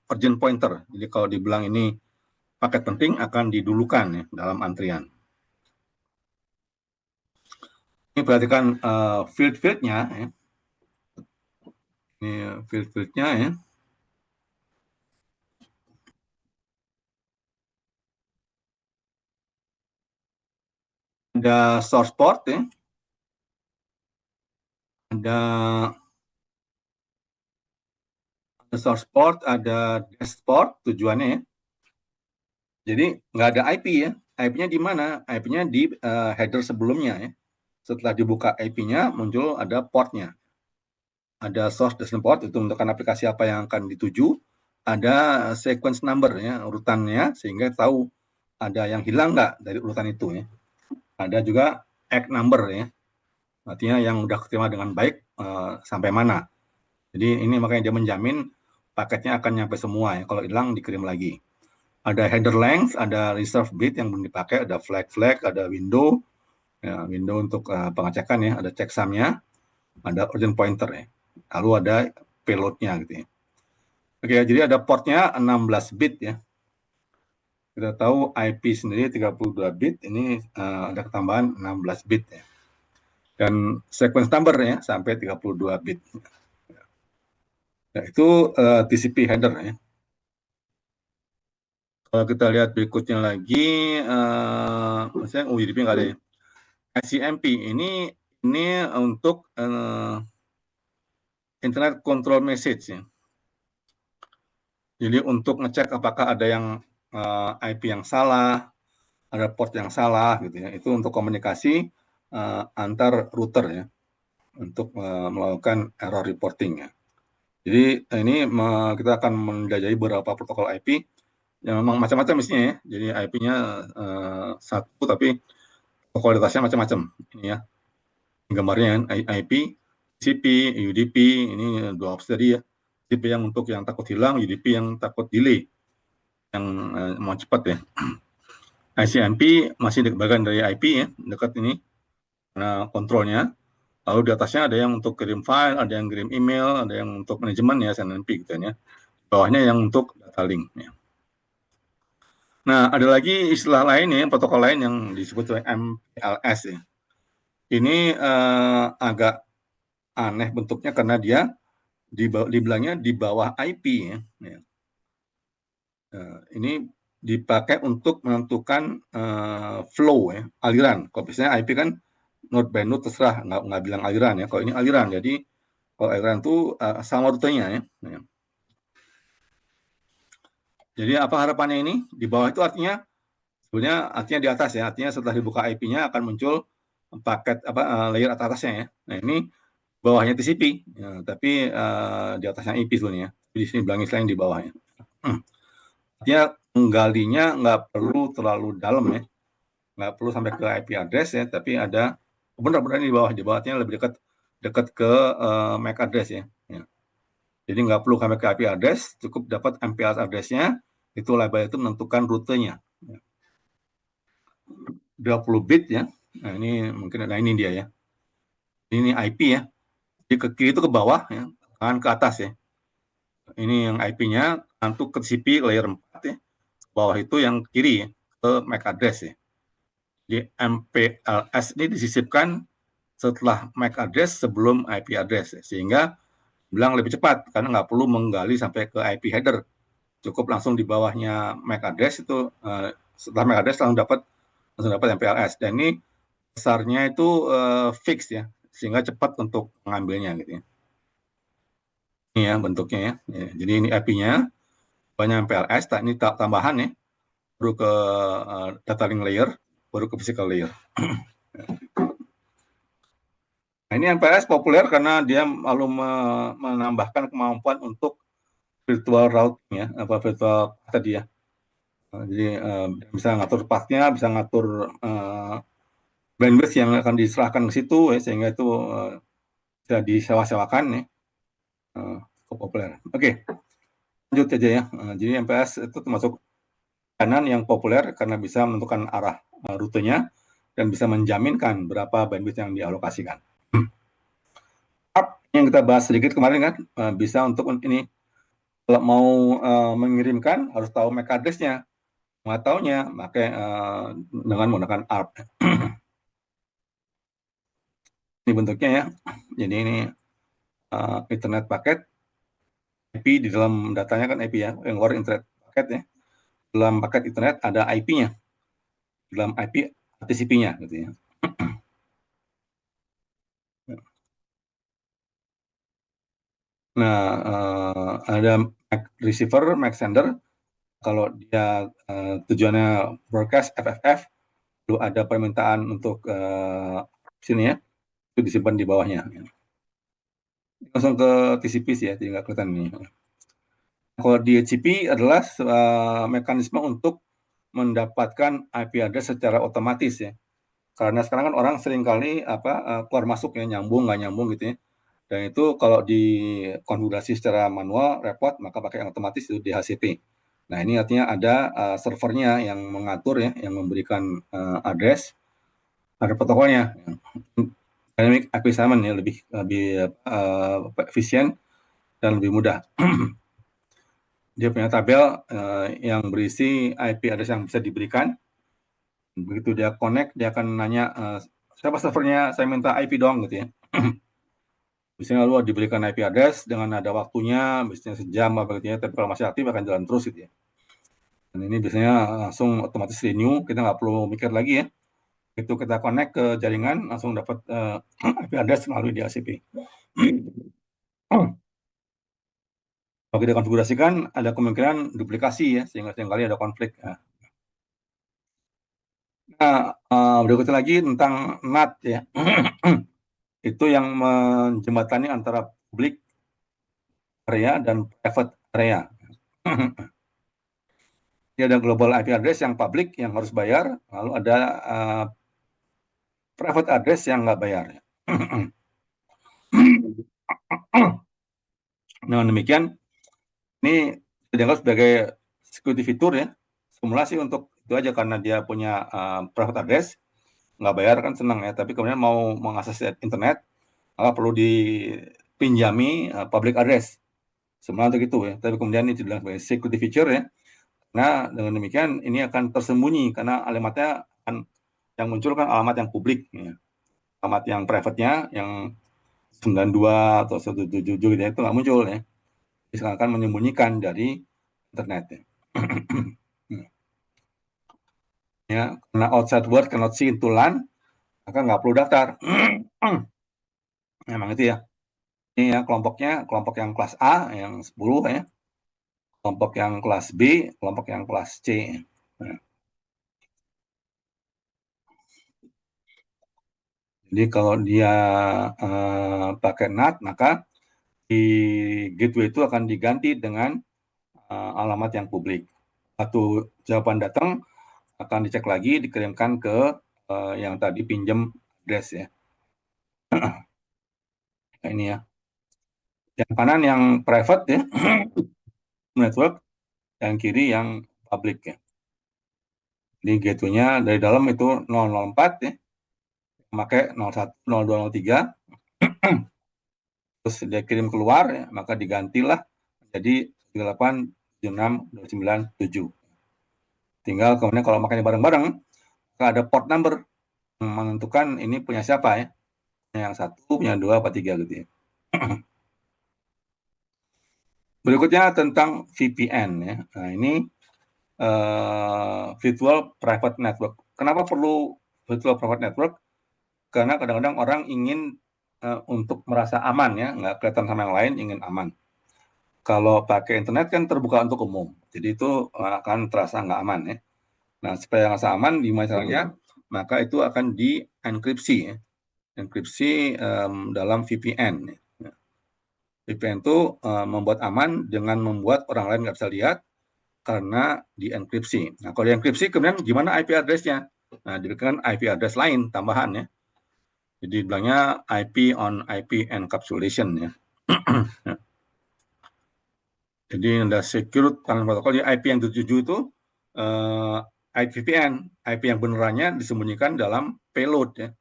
urgent pointer. Jadi kalau dibilang ini paket penting akan didulukan ya dalam antrian. Ini perhatikan field-nya ya. Ini field-nya ya. Ada source port ya. Ada source port, ada desk port tujuannya ya. Jadi nggak ada IP ya. IP-nya di mana? IP-nya di header sebelumnya ya. Setelah dibuka IP-nya muncul ada portnya. Ada source destination port itu menentukan aplikasi apa yang akan dituju. Ada sequence number ya, urutannya sehingga tahu ada yang hilang nggak dari urutan itu ya. Ada juga ACK number ya. Artinya yang udah keterima dengan baik sampai mana. Jadi ini makanya dia menjamin paketnya akan nyampe semua ya. Kalau hilang dikirim lagi. Ada header length, ada reserve bit yang belum dipakai, ada flag, ada window, ya, window untuk pengecekan ya, ada checksum-nya, ada urgent pointer ya. Lalu ada payload-nya gitu ya. Oke, jadi ada portnya 16 bit ya. Kita tahu IP sendiri 32 bit, ini ada ketambahan 16 bit ya. Dan sequence number ya sampai 32 bit. Nah, itu TCP header ya. Kalau kita lihat berikutnya lagi, maksudnya UDP nggak ada ya. ICMP ini untuk Internet Control Message ya. Jadi untuk ngecek apakah ada yang IP yang salah, ada port yang salah gitu ya. Itu untuk komunikasi antar router ya, untuk melakukan error reporting ya. Jadi ini kita akan menjelajahi beberapa protokol IP yang memang macam-macam isinya ya. Jadi IP-nya satu tapi kualitasnya macam-macam ini ya. Gambarnya IP, TCP, UDP, ini dua opsi tadi ya. TCP yang untuk yang takut hilang, UDP yang takut delay, yang mau cepat ya. ICMP masih bagian dari IP ya, dekat ini, nah kontrolnya. Lalu di atasnya ada yang untuk kirim file, ada yang kirim email, ada yang untuk manajemen ya, SNMP gitu ya. Bawahnya yang untuk data link ya. Nah, ada lagi istilah lain ya, protokol lain yang disebut sebagai MPLS ya. Ini agak aneh bentuknya karena dia dibilangnya di bawah IP ya. Ini dipakai untuk menentukan flow ya, aliran. Kalau biasanya IP kan node by node terserah, nggak bilang aliran ya. Kalau ini aliran, jadi kalau aliran itu sama rutenya ya. Jadi apa harapannya ini? Di bawah itu artinya sebenarnya artinya di atas ya. Artinya setelah dibuka IP-nya akan muncul paket layer atasnya ya. Nah ini bawahnya TCP, ya, tapi di atasnya IP sebenarnya. Di sini bilangnya selain di bawahnya. Artinya menggalinya nggak perlu terlalu dalam ya, nggak perlu sampai ke IP address ya, tapi ada benar-benar di bawahnya lebih dekat ke MAC address ya. Jadi nggak perlu sampai ke IP address, cukup dapat MPLS address-nya, itu label itu menentukan rutenya. 20 bit ya. Nah ini dia ya. Ini IP ya. Jadi ke kiri itu ke bawah ya, kanan ke atas ya. Ini yang IP-nya untuk ke TCP layer 4 ya. Bawah itu yang kiri ya, ke MAC address ya. Jadi MPLS ini disisipkan setelah MAC address sebelum IP address ya. Sehingga bilang lebih cepat karena nggak perlu menggali sampai ke IP header. Cukup langsung di bawahnya MAC address itu setelah MAC address langsung dapat MPLS. Dan ini besarnya itu fix ya, sehingga cepat untuk mengambilnya gitu ya. Ini ya bentuknya ya. Jadi ini IP-nya banyak MPLS, ini tambahan ya, baru ke data link layer, baru ke physical layer. Nah, ini MPLS populer karena dia lalu menambahkan kemampuan untuk virtual routing ya, virtual tadi ya. Jadi bisa ngatur pathnya, bisa ngatur bandwidth yang akan diserahkan ke situ ya, sehingga itu bisa disewa-sewakan ya. cukup populer. Oke, lanjut aja ya. Jadi MPLS itu termasuk layanan yang populer karena bisa menentukan arah rutenya dan bisa menjaminkan berapa bandwidth yang dialokasikan. Yang kita bahas sedikit kemarin kan, bisa untuk ini, kalau mau mengirimkan harus tahu MAC address-nya. Nggak taunya, pakai dengan menggunakan ARP. Ini bentuknya ya. Jadi ini Ethernet paket, IP di dalam datanya kan IP ya, yang keluar Internet paket ya. Dalam paket Ethernet ada IP-nya. Dalam IP ada TCP-nya gitu ya. Nah, ada MAC receiver, MAC sender. Kalau dia tujuannya broadcast FFF, lalu ada permintaan untuk sini ya, itu disimpan di bawahnya. Langsung ke TCP sih ya, jadi nggak kelihatan ini. Kalau DHCP adalah mekanisme untuk mendapatkan IP address secara otomatis ya. Karena sekarang kan orang seringkali keluar masuk ya, nyambung nggak nyambung gitu ya. Dan itu kalau dikonfigurasi secara manual repot, maka pakai yang otomatis itu DHCP. Nah ini artinya ada servernya yang mengatur ya, yang memberikan address, ada protokolnya. Dynamic IP assignment ya, lebih efisien dan lebih mudah. Dia punya tabel yang berisi IP address yang bisa diberikan. Begitu dia connect, dia akan nanya, siapa servernya, saya minta IP dong gitu ya. Biasanya lalu diberikan IP address dengan ada waktunya, biasanya sejam apa gitu ya, tapi kalau masih aktif akan jalan terus gitu ya. Dan ini biasanya langsung otomatis renew, kita nggak perlu mikir lagi ya. Itu kita connect ke jaringan, langsung dapat IP address melalui DHCP. Kalau kita konfigurasikan, ada kemungkinan duplikasi ya, sehingga seringkali ada konflik. Nah, berikutnya lagi tentang NAT ya. Itu yang menjembatani antara public area dan private area. Jadi ada global IP address yang public yang harus bayar, lalu ada private address yang nggak bayar. Dengan demikian, ini dianggap sebagai security feature ya, simulasi untuk itu aja karena dia punya private address, nggak bayar kan senang ya, tapi kemudian mau mengakses internet, maka perlu dipinjami public address. Sebenarnya untuk itu ya, tapi kemudian ini dibilang sebagai security feature ya. Nah, dengan demikian ini akan tersembunyi karena alamatnya akan yang muncul kan alamat yang publik ya. Alamat yang private-nya yang 92 atau 177 gitu ya, itu nggak muncul ya. Jadi akan menyembunyikan dari internet ya. Ya, karena outside world cannot see into LAN, maka nggak perlu daftar. Memang itu ya. Ini ya kelompoknya, kelompok yang kelas A yang 10 ya. Kelompok yang kelas B, kelompok yang kelas C. Nah. Jadi kalau dia pakai NAT, maka di gateway itu akan diganti dengan alamat yang publik. Satu jawaban datang akan dicek lagi, dikirimkan ke yang tadi pinjam address ya. Nah, ini ya. Yang kanan yang private ya, network, yang kiri yang public ya. Jadi gateway-nya dari dalam itu 004 ya, pakai 01, 02, 03. Terus dia kirim keluar ya, maka digantilah jadi 38, 76, 29, 7. Tinggal kemudian kalau makanya bareng-bareng, ada port number yang menentukan ini punya siapa ya. Yang satu, punya dua, apa tiga gitu ya. Berikutnya tentang VPN ya. Nah ini virtual private network. Kenapa perlu virtual private network? Karena kadang-kadang orang ingin untuk merasa aman ya, nggak kelihatan sama yang lain, ingin aman. Kalau pakai internet kan terbuka untuk umum, jadi itu akan terasa nggak aman ya. Nah supaya nggak aman, gimana caranya? Maka itu akan dienkripsi ya. Enkripsi dalam VPN. VPN itu membuat aman dengan membuat orang lain nggak bisa lihat karena dienkripsi. Nah, kalau dienkripsi kemudian gimana IP address-nya? Nah, diberikan IP address lain tambahan ya. Jadi bilangnya IP on IP encapsulation ya. Jadi ada secure tunnel protocol. Di IP yang 77 itu IP VPN, IP yang benerannya disembunyikan dalam payload ya,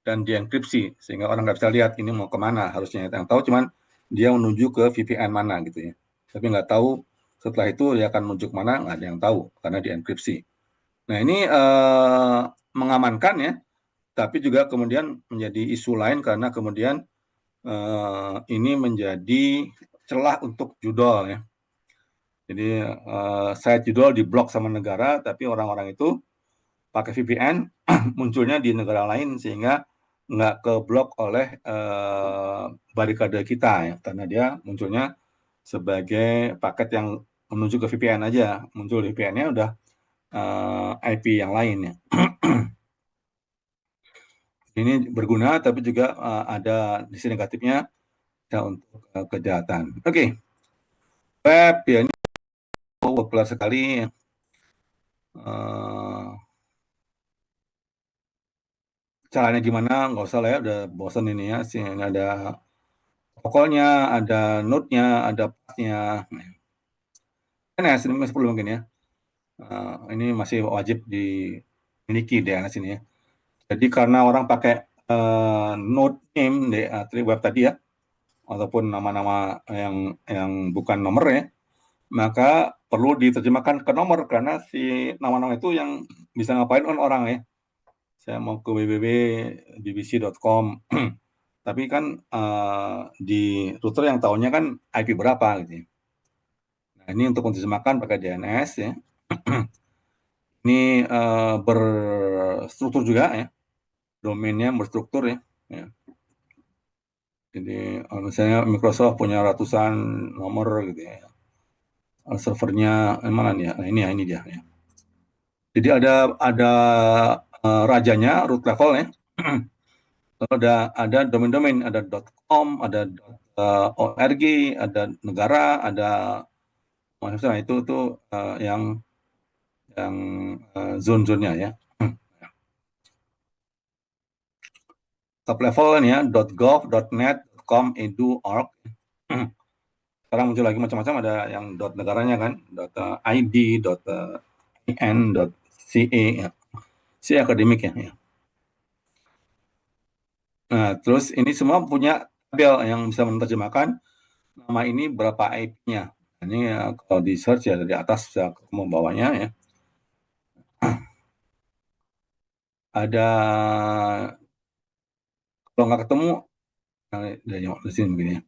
dan dienkripsi sehingga orang nggak bisa lihat ini mau kemana. Harusnya yang tahu cuman dia menuju ke VPN mana gitu ya. Tapi nggak tahu setelah itu dia akan menuju kemana, nggak ada yang tahu karena dienkripsi. Nah ini mengamankan ya, tapi juga kemudian menjadi isu lain karena kemudian ini menjadi celah untuk judol ya. Jadi saya judol diblok sama negara, tapi orang-orang itu pakai VPN munculnya di negara lain sehingga nggak keblok oleh barikade kita ya, karena dia munculnya sebagai paket yang menuju ke VPN aja, muncul VPN-nya udah IP yang lain ya. Ini berguna, tapi juga ada sisi negatifnya ya, untuk kejahatan. Oke. Web ya ini populer sekali. Caranya gimana? Nggak usah lah ya, udah bosan ini ya. Ini ada protokolnya, ada node-nya, ada path-nya. DNS ini masih perlu mungkin ya. Ini masih wajib dimiliki DNS ini ya. Jadi karena orang pakai node name di web tadi ya, ataupun nama-nama yang bukan nomor ya, maka perlu diterjemahkan ke nomor karena si nama-nama itu yang bisa ngapain orang ya. Saya mau ke www.bbc.com, tapi kan di router yang tahunya kan IP berapa gitu ya. Nah ini untuk menerjemahkan pakai DNS ya. Ini berstruktur juga ya, domainnya berstruktur ya. Jadi misalnya Microsoft punya ratusan nomor gitu ya. Servernya mana nih ya? Nah ini dia ya. Jadi ada rajanya, root level ya. Lalu ada domain-domain, ada .com, ada .org, ada negara, ada maksudnya itu tuh yang zone-zonenya ya. Top level ya, .gov, .net, .com, edu, org. Sekarang muncul lagi macam-macam, ada yang negaranya kan, .id, .in, .ca, ya. C akademik ya. Nah, terus ini semua punya tabel yang bisa menerjemahkan nama ini berapa IP-nya. Ini ya, kalau di search ya dari atas bisa ketemu bawahnya ya. Ada kalau nggak ketemu dari sini begini ya.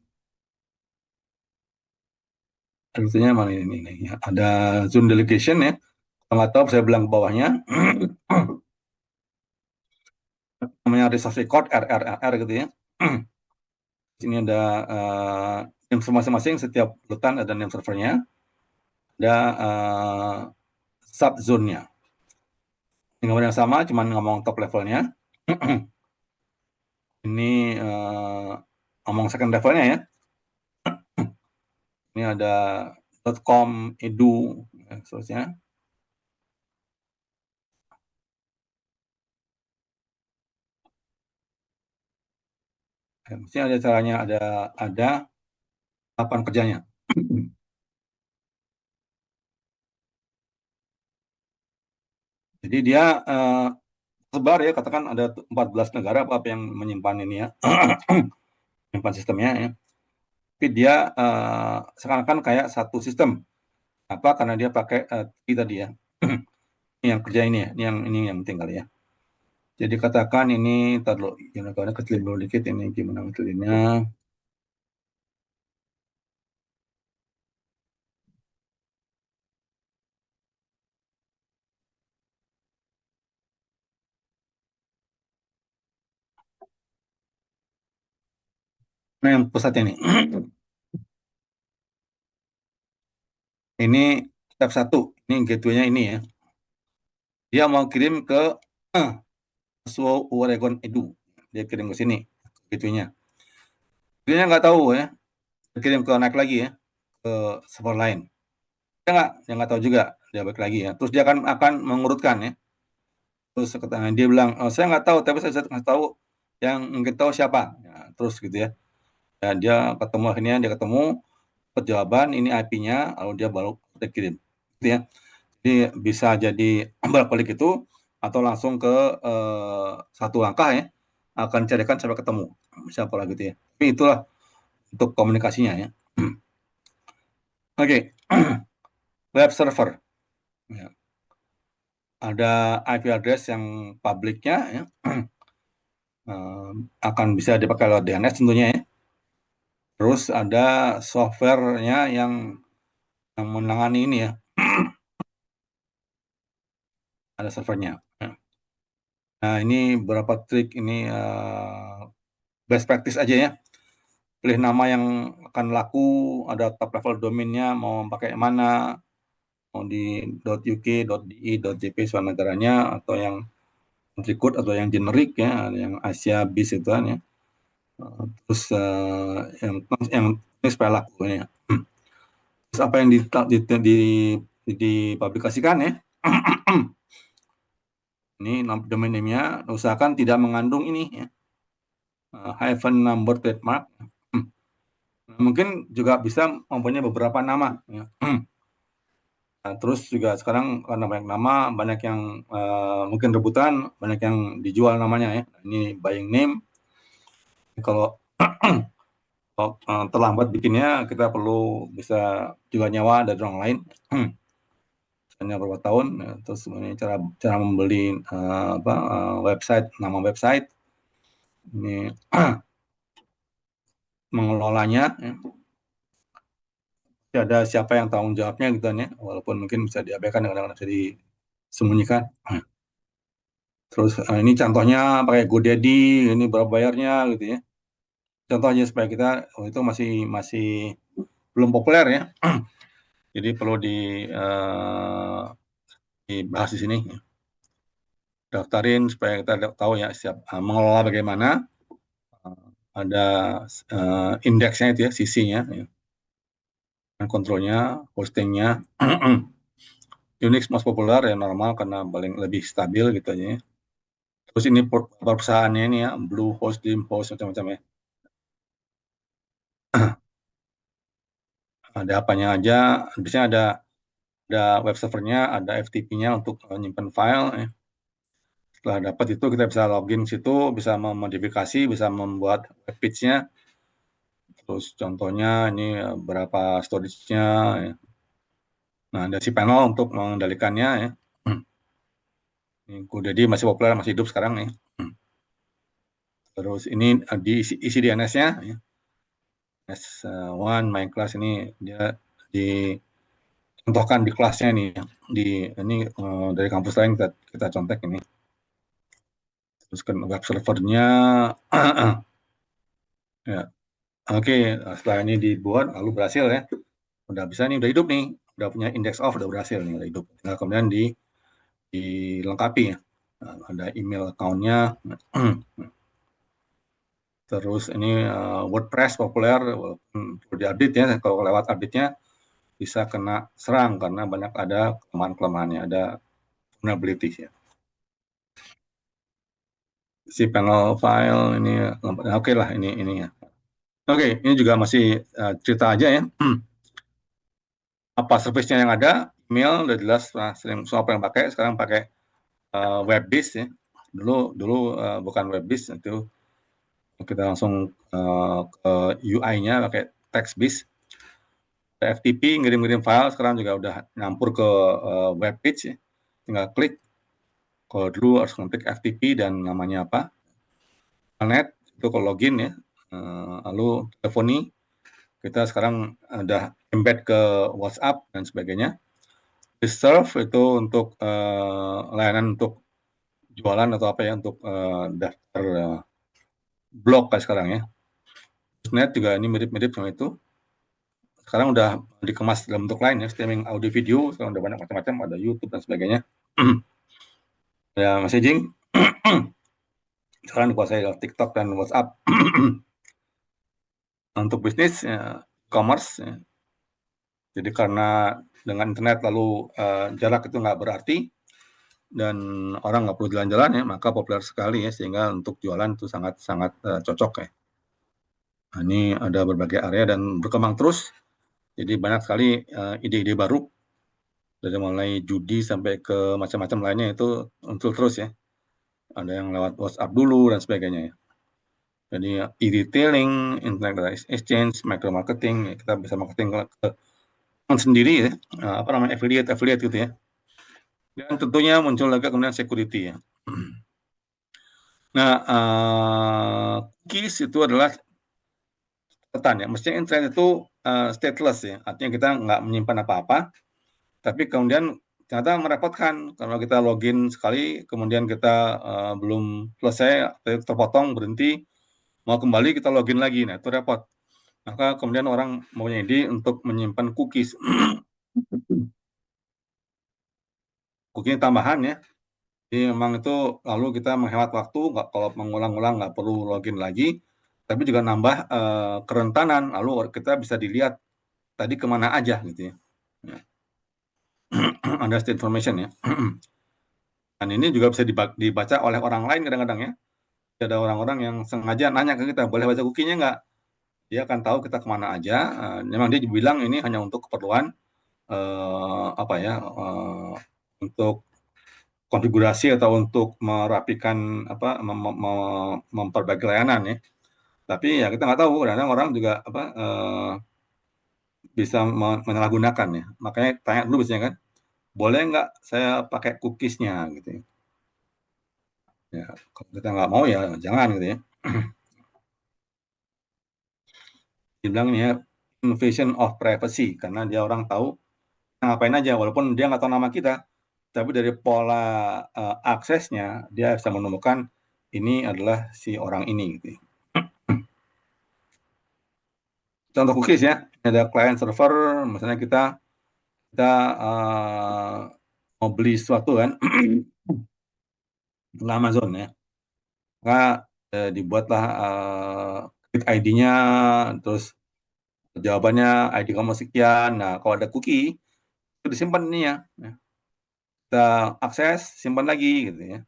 Artinya mana ini ya. Ada zone delegation ya. Kalau nggak tahu saya bilang ke bawahnya. Namanya resource record RRR gitu ya. Sini ada name masing-masing, setiap urutan ada name servernya, ada subzone-nya. Gambar yang sama, cuman ngomong top levelnya. Ini ngomong second levelnya ya. Ini ada .com, edu, dan seterusnya. Mesti ada caranya, ada tahapan kerjanya. Jadi dia sebar ya, katakan ada 14 negara apa yang menyimpan ini ya, menyimpan sistemnya ya. Tapi dia seakan-akan kayak satu sistem. Apa? Karena dia pakai tadi ya. Ini yang kerja ini ya, ini yang penting kali ya. Jadi katakan ini, ntar dulu, gimana kecilin dulu dikit ini, gimana kecilinnya. Nah yang pusatnya nih. Ini step 1, ini gateway-nya ini ya. Dia mau kirim ke Suo Oregon Edu. Dia kirim ke sini, gateway-nya. Dia nggak tahu ya, kirim ke naik lagi ya, ke server lain. Dia nggak tahu juga, dia balik lagi ya. Terus dia akan mengurutkan ya. Terus dia bilang, oh, saya nggak tahu, tapi saya bisa ngasih tahu yang mungkin tahu siapa. Ya, terus gitu ya. Dan dia ketemu akhirnya, dia ketemu, jawaban, ini IP-nya, lalu dia baru kirim, gitu ya. Jadi bisa jadi bolak-balik itu, atau langsung ke satu langkah ya, akan carikan sampai ketemu, bisa pola gitu ya. Tapi itulah untuk komunikasinya ya. Oke, web server. Ya. Ada IP address yang publiknya ya, akan bisa dipakai lewat DNS tentunya ya. Terus ada softwarenya yang menangani ini ya, ada servernya. Nah ini beberapa trik ini best practice aja ya. Pilih nama yang akan laku, ada top level domainnya, mau pakai mana, mau di .uk, .di, .jp soal negaranya, atau yang country code atau yang generik ya, yang Asia bis itu kan ya. Terus yang ini supaya laku ya. Terus apa yang dipublikasikan ya. Ini domain name-nya usahakan tidak mengandung ini ya, hyphen number trademark. Mungkin juga bisa mempunyai beberapa nama ya. Nah, terus juga sekarang karena banyak nama, banyak yang mungkin rebutan, banyak yang dijual namanya ya. Ini buying name. Kalau terlambat bikinnya, kita perlu bisa juga nyawa dari orang lain. Hanya beberapa tahun, ya. Terus ini cara membeli website, nama website, ini mengelolanya, ya. Ada siapa yang tanggung jawabnya gitu kan ya, walaupun mungkin bisa diabaikan, kadang-kadang bisa disembunyikan. Terus ini contohnya pakai GoDaddy, ini berapa bayarnya gitu ya. Contohnya supaya kita itu masih belum populer ya. Jadi perlu dibahas di sini. Daftarin supaya kita tahu ya siap mengelola bagaimana. Ada indeksnya itu ya, sisinya, ya. Kontrolnya, hostingnya. Unix most populer ya, normal karena paling lebih stabil gitu aja ya. Terus ini perusahaannya ini ya, Bluehost, DreamHost, macam-macam ya. Ada apanya aja, biasanya ada web servernya, ada FTP-nya untuk menyimpan file ya. Setelah dapat itu kita bisa login situ, bisa memodifikasi, bisa membuat web page-nya. Terus contohnya ini berapa storage-nya ya. Nah, ada si panel untuk mengendalikannya ya. Ini GoDaddy masih populer, masih hidup sekarang nih. Terus ini isi DNS-nya ya. S1 my class ini dia dicontohkan di kelasnya nih. Ini dari kampus lain kita contek ini. Terus kan web servernya ya. Oke, setelah ini dibuat lalu berhasil ya. Udah bisa nih, udah hidup nih. Udah punya index of, udah berhasil nih, udah hidup. Nah, kemudian dilengkapi ya. Nah, ada email account-nya. Terus ini WordPress populer, walaupun perlu diupdate ya. Kalau lewat update-nya bisa kena serang karena banyak ada kelemahan-kelemahannya, ada vulnerability ya. Si panel file ini oke lah ini ya. Oke, ini juga masih cerita aja ya. Apa service-nya yang ada, email udah jelas, sering semua yang pakai, sekarang pakai web-based ya. Dulu bukan web-based, itu kita langsung ke UI-nya pakai text-based. FTP ngirim-ngirim file sekarang juga udah nyampur ke web page ya. Tinggal klik. Kalau dulu harus ngetik FTP dan namanya apa. Net itu kalau login ya. Lalu teleponi, kita sekarang udah embed ke WhatsApp dan sebagainya. Reserve itu untuk layanan untuk jualan atau apa ya, untuk daftar blog kayak sekarang ya. Net juga ini mirip-mirip sama itu. Sekarang udah dikemas dalam bentuk lain ya, streaming audio video, sekarang udah banyak macam-macam, ada YouTube dan sebagainya. Ya, messaging sekarang dikuasai oleh TikTok dan WhatsApp. Untuk bisnis, ya, e-commerce, ya. Jadi karena dengan internet lalu jarak itu nggak berarti dan orang nggak perlu jalan-jalan ya, maka populer sekali ya, sehingga untuk jualan itu sangat-sangat cocok ya. Nah, ini ada berbagai area dan berkembang terus. Jadi banyak sekali ide-ide baru dari mulai judi sampai ke macam-macam lainnya itu muncul terus ya. Ada yang lewat WhatsApp dulu dan sebagainya ya. Jadi e-retailing, internet exchange, micro marketing, ya, kita bisa marketing ke sendiri ya, apa namanya affiliate gitu ya. Dan tentunya muncul lagi kemudian security ya. Nah, cookies itu adalah catatan ya. Mestinya internet itu stateless ya, artinya kita nggak menyimpan apa-apa, tapi kemudian ternyata merepotkan kalau kita login sekali, kemudian kita belum selesai, terpotong, berhenti, mau kembali kita login lagi, nah itu repot. Maka kemudian orang mempunyai ide untuk menyimpan cookies. Cookies tambahan ya. Jadi memang itu lalu kita menghemat waktu, nggak kalau mengulang-ulang nggak perlu login lagi, tapi juga nambah kerentanan. Lalu kita bisa dilihat tadi kemana aja gitu ya. Ada state information ya. Dan ini juga bisa dibaca oleh orang lain kadang-kadang ya. Ada orang-orang yang sengaja nanya ke kita, boleh baca cookie-nya nggak? Dia akan tahu kita kemana aja. Memang dia bilang ini hanya untuk keperluan apa ya, untuk konfigurasi atau untuk merapikan apa memperbaiki layanan ya. Tapi ya kita nggak tahu, kadang-kadang orang juga apa bisa menyalahgunakan ya. Makanya tanya dulu biasanya kan, boleh nggak saya pakai cookies-nya gitu ya. Ya, kalau kita nggak mau ya jangan gitu ya. Dibilang ini ya invasion of privacy karena dia orang tahu ngapain aja walaupun dia nggak tahu nama kita, tapi dari pola aksesnya dia bisa menemukan ini adalah si orang ini gitu ya. Contoh cookies ya, ada client server, misalnya kita mau beli sesuatu kan, di Amazon ya, maka dibuatlah klik ID-nya, terus jawabannya ID kamu sekian. Nah, kalau ada cookie itu disimpan ini ya. Kita akses, simpan lagi gitu ya.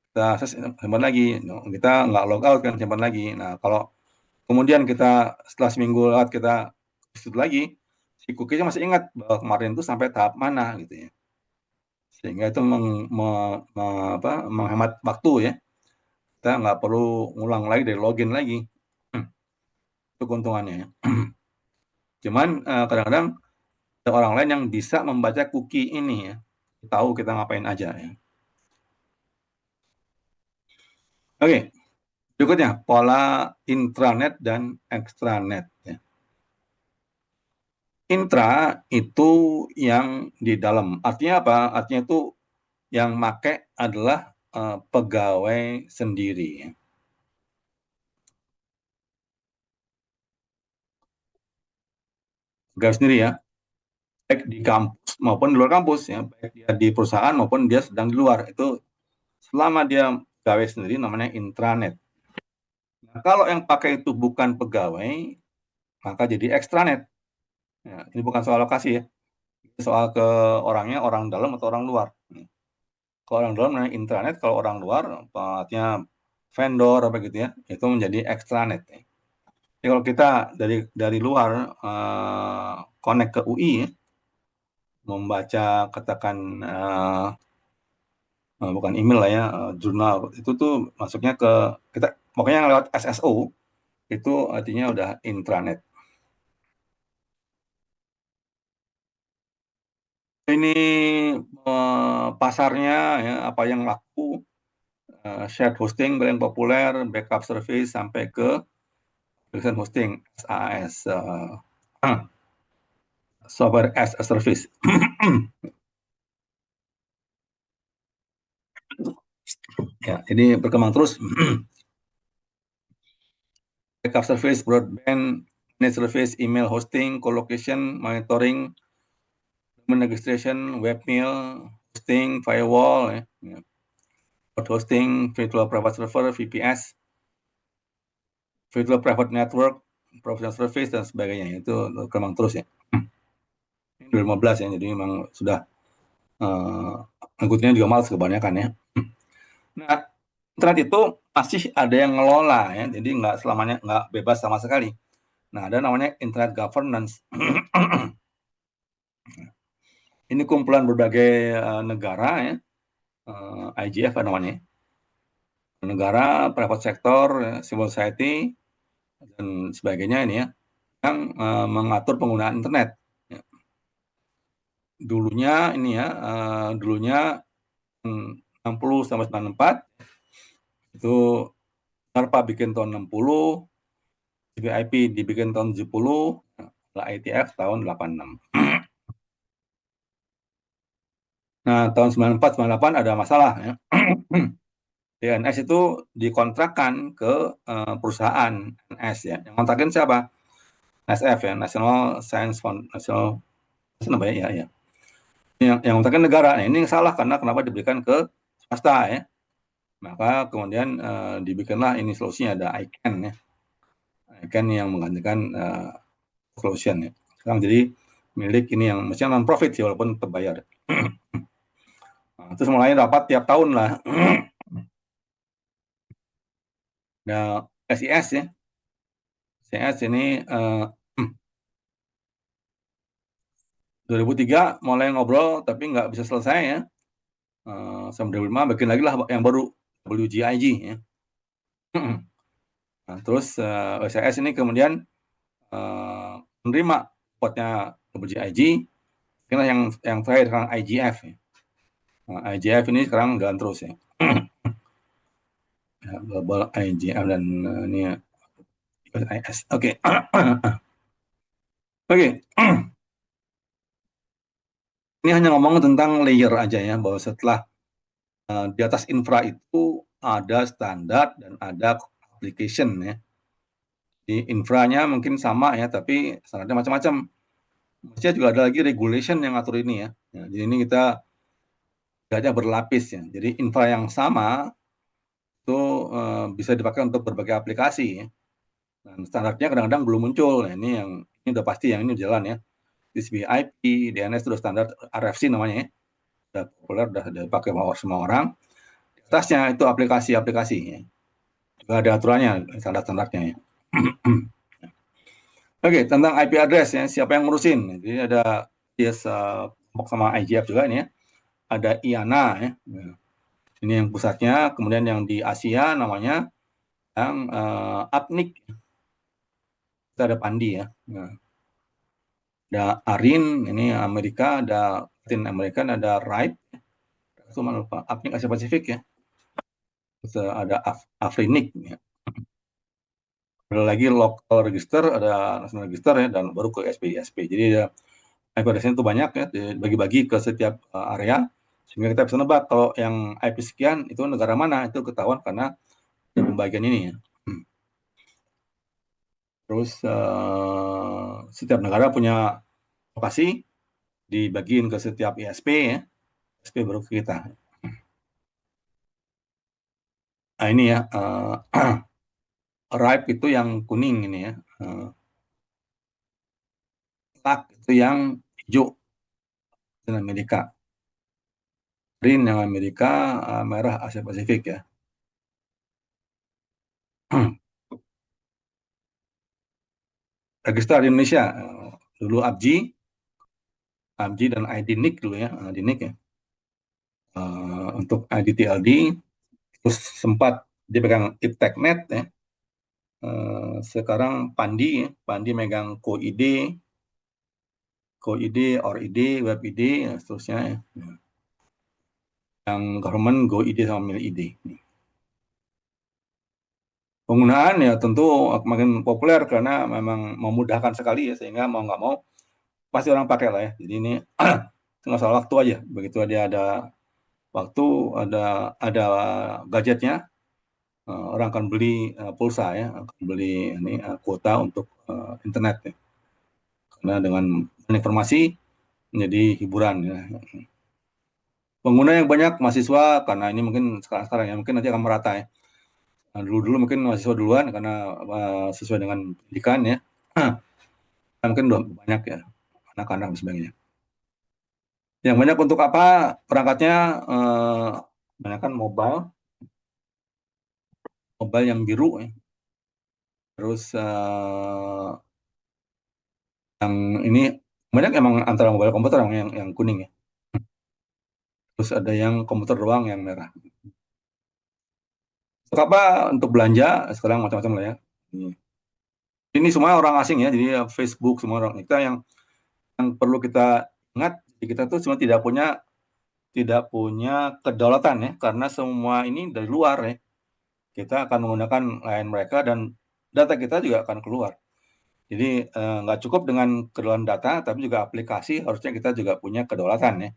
Kita akses, simpan lagi. No, kita nggak log out kan, simpan lagi. Nah, kalau kemudian kita setelah seminggu lewat kita visit lagi, si cookie-nya masih ingat bahwa kemarin itu sampai tahap mana gitu ya. Sehingga itu menghemat waktu ya. Kita nggak perlu ngulang lagi dari login lagi. Itu keuntungannya ya. Cuman kadang-kadang ada orang lain yang bisa membaca cookie ini ya. Tahu kita ngapain aja ya. Oke, berikutnya pola intranet dan extranet ya. Intra itu yang di dalam. Artinya apa? Artinya itu yang make adalah pegawai sendiri ya. Pegawai sendiri ya. Baik di kampus maupun di luar kampus ya, baik dia di perusahaan maupun dia sedang di luar, itu selama dia pegawai sendiri namanya intranet. Nah, kalau yang pakai itu bukan pegawai, maka jadi extranet. Ya, ini bukan soal lokasi ya, ini soal ke orangnya, orang dalam atau orang luar. Kalau orang dalam namanya intranet, kalau orang luar artinya vendor apa gitu ya, itu menjadi extranet. Ya. Jadi kalau kita dari luar connect ke UI ya, membaca katakan bukan email lah ya, jurnal itu tuh masuknya ke kita pokoknya yang lewat SSO itu artinya udah intranet. Ini pasarnya ya, apa yang laku, shared hosting paling populer, backup service sampai ke application hosting SaaS, software as a service. Ya, ini berkembang terus. Backup service, broadband, net service, email hosting, colocation, monitoring, registration, webmail, hosting, firewall, ya. Hosting, virtual private server, VPS, virtual private network, professional service dan sebagainya. Itu berkembang terus ya. Ini 2015 ya, jadi memang sudah anggotanya juga malas kebanyakan ya. Nah, internet itu masih ada yang ngelola ya, jadi nggak selamanya nggak bebas sama sekali. Nah, ada namanya Internet Governance. Ini kumpulan berbagai negara ya, IGF namanya. Negara, private sector, civil society, dan sebagainya ini ya, yang mengatur penggunaan internet. Ya. Dulunya ini ya, dulunya 60 sampai 94 itu NARPA bikin tahun 60, CBIP dibikin tahun 70, ITF tahun 86. Nah, tahun 94, 98 ada masalah ya. DNS itu dikontrakkan ke perusahaan NS ya. Yang kontrakin siapa? NSF ya, National Science Fund, National apa ya, ya. Yang kontrakin negara. Nah, ini salah karena kenapa diberikan ke swasta ya. Maka kemudian dibikinlah ini solusinya, ada ICANN ya. ICANN yang menggantikan solution ya. Sekarang jadi milik ini yang mestinya non profit sih walaupun terbayar. Nah, terus mulai rapat tiap tahun lah. Nah, SIS ya. SIS ini 2003 mulai ngobrol tapi nggak bisa selesai ya. Sampai 2005 bikin lagi lah yang baru WGIG ya. Nah, terus SIS ini kemudian menerima potnya WGIG, karena yang terakhir sekarang IGF ya. Nah, IGF ini sekarang jalan terus ya. Global IGF dan ini ya, IS. Oke. Oke. Ini hanya ngomong tentang layer aja ya, bahwa setelah di atas infra itu ada standar dan ada application ya. Di infranya mungkin sama ya, tapi standarnya macam-macam. Mestinya juga ada lagi regulation yang ngatur ini ya. Jadi ini kita lihatnya berlapis ya. Jadi infra yang sama itu bisa dipakai untuk berbagai aplikasi ya. Dan standarnya kadang-kadang belum muncul. Nah, ini udah pasti yang ini jalan ya. TCP IP, DNS itu udah standar RFC namanya ya. Udah populer, udah dipakai semua orang. Di atasnya itu aplikasi-aplikasi ya. Juga ada aturannya, standar-standarnya ya. Oke, tentang IP address ya, siapa yang ngurusin? Jadi ada yes, sama IGF juga ini ya. Ada IANA ya. Ini yang pusatnya, kemudian yang di Asia namanya yang APNIC. Kita ada Pandi ya. Nah, ada ARIN, ini Amerika, ada Latin American, ada RIPE. Cuma lupa, APNIC Asia Pasifik ya. Terus ada AFRINIC ya. Ada lagi local register, ada national register ya, dan baru ke SP. Jadi ada IP address itu banyak ya, dibagi-bagi ke setiap area, sehingga kita bisa nebak kalau yang IP sekian itu negara mana, itu ketahuan karena ada pembagian ini ya. Terus setiap negara punya lokasi, dibagiin ke setiap ISP ya, ISP baru ke kita. Nah ini ya, RIPE itu yang kuning ini ya, TAC itu yang hijau, itu Amerika. Green yang Amerika, merah Asia Pasifik ya. Register di Indonesia, dulu ABGI dan IDNIC dulu ya, IDNIC ya. Untuk IDTLD, terus sempat dipegang IPTECnet ya. Sekarang Pandi ya, Pandi megang CoID, ORID, WebID, dan seterusnya ya. Yang government GoID sama MilID. Penggunaan ya tentu makin populer karena memang memudahkan sekali ya, sehingga mau nggak mau pasti orang pakai lah ya. Jadi ini nggak salah waktu aja. Begitu dia ada waktu, ada gadgetnya, orang akan beli pulsa ya, akan beli ini kuota untuk internet ya. Karena dengan informasi menjadi hiburan ya. Pengguna yang banyak mahasiswa, karena ini mungkin sekarang ya, mungkin nanti akan merata ya. Nah, dulu mungkin mahasiswa duluan karena sesuai dengan pendidikan ya. Mungkin udah banyak ya, anak-anak dan sebagainya. Yang banyak untuk apa? Perangkatnya banyak kan mobile yang biru ya. Terus Yang ini banyak emang antara mobile komputer yang kuning ya. Terus ada yang komputer doang yang merah. Untuk apa? Untuk belanja sekarang macam-macam lah ya. Ini semua orang asing ya, jadi Facebook semua orang. Kita yang perlu kita ingat, kita tuh cuma tidak punya kedaulatan ya, karena semua ini dari luar ya. Kita akan menggunakan layanan mereka dan data kita juga akan keluar. Jadi nggak cukup dengan kedaulatan data, tapi juga aplikasi harusnya kita juga punya kedaulatan ya.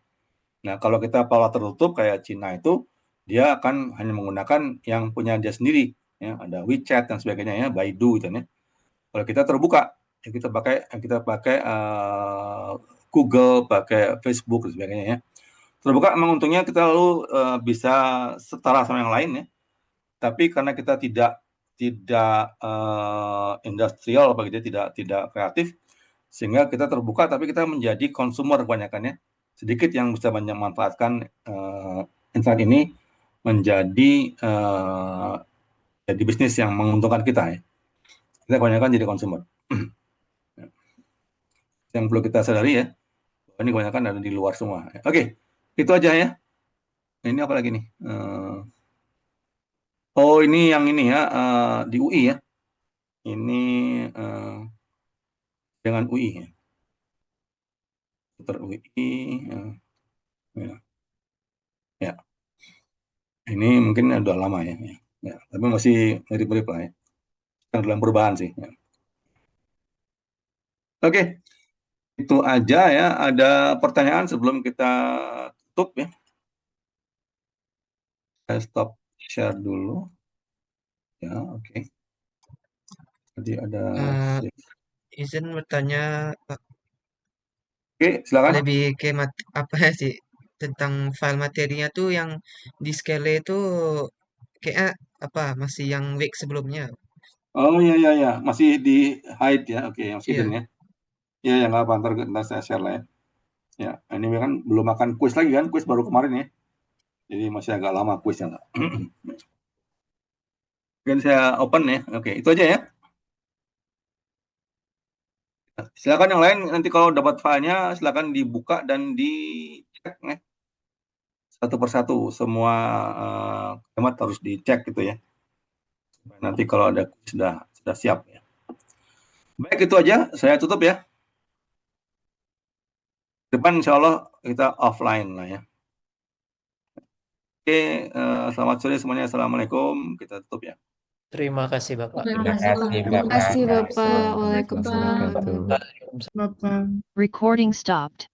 Nah kalau kita pola tertutup kayak Cina itu, dia akan hanya menggunakan yang punya dia sendiri. Ya, ada WeChat dan sebagainya ya, Baidu gitu ya. Kalau kita terbuka, ya kita pakai Google, pakai Facebook dan sebagainya ya. Terbuka memang untungnya kita lalu bisa setara sama yang lain ya. Tapi karena kita tidak industrial begitu, tidak kreatif, sehingga kita terbuka tapi kita menjadi konsumer kebanyakannya. Sedikit yang bisa memanfaatkan internet ini menjadi jadi bisnis yang menguntungkan kita ya. Kita kebanyakan jadi konsumer. Yang perlu kita sadari ya, ini kebanyakan ada di luar semua. Oke, itu aja ya. Ini apa lagi nih? Oh ini yang ini ya, di UI ya. Ini dengan UI ya. Putar UI. Ya. Ya. Ini mungkin udah lama ya. Ya. Tapi masih mirip-mirip lah ya. Yang dalam perubahan sih. Ya. Oke, itu aja ya. Ada pertanyaan sebelum kita tutup ya. Saya stop share dulu. Ya, oke. Jadi ada. Izin bertanya, Pak. Oke, silakan. Lebih ke apa ya sih tentang file materinya tuh yang di scale itu kayaknya apa masih yang week sebelumnya. Oh iya, masih di hide ya. Oke, yang hidden Iya. ya. Iya, yang nggak apa, ntar saya share lah ya. Ya, ini kan belum akan quiz lagi kan, quiz baru kemarin ya. Jadi masih agak lama quiznya nggak. Mungkin saya open ya. Oke, itu aja ya. Silakan yang lain, nanti kalau dapat filenya silakan dibuka dan dicek ya. Satu persatu semua kalimat harus dicek gitu ya. Nanti kalau ada quiz sudah siap ya. Baik, itu aja. Saya tutup ya. Depan insya Allah kita offline lah ya. Oke, selamat sore semuanya. Assalamualaikum. Kita tutup ya. Terima kasih Bapak. Terima Terima kasih, kasih, Terima Bapak. kasih, Bapak. Assalamualaikum Waalaikumsalam. warahmatullahi wabarakatuh. Bapak. Recording stopped.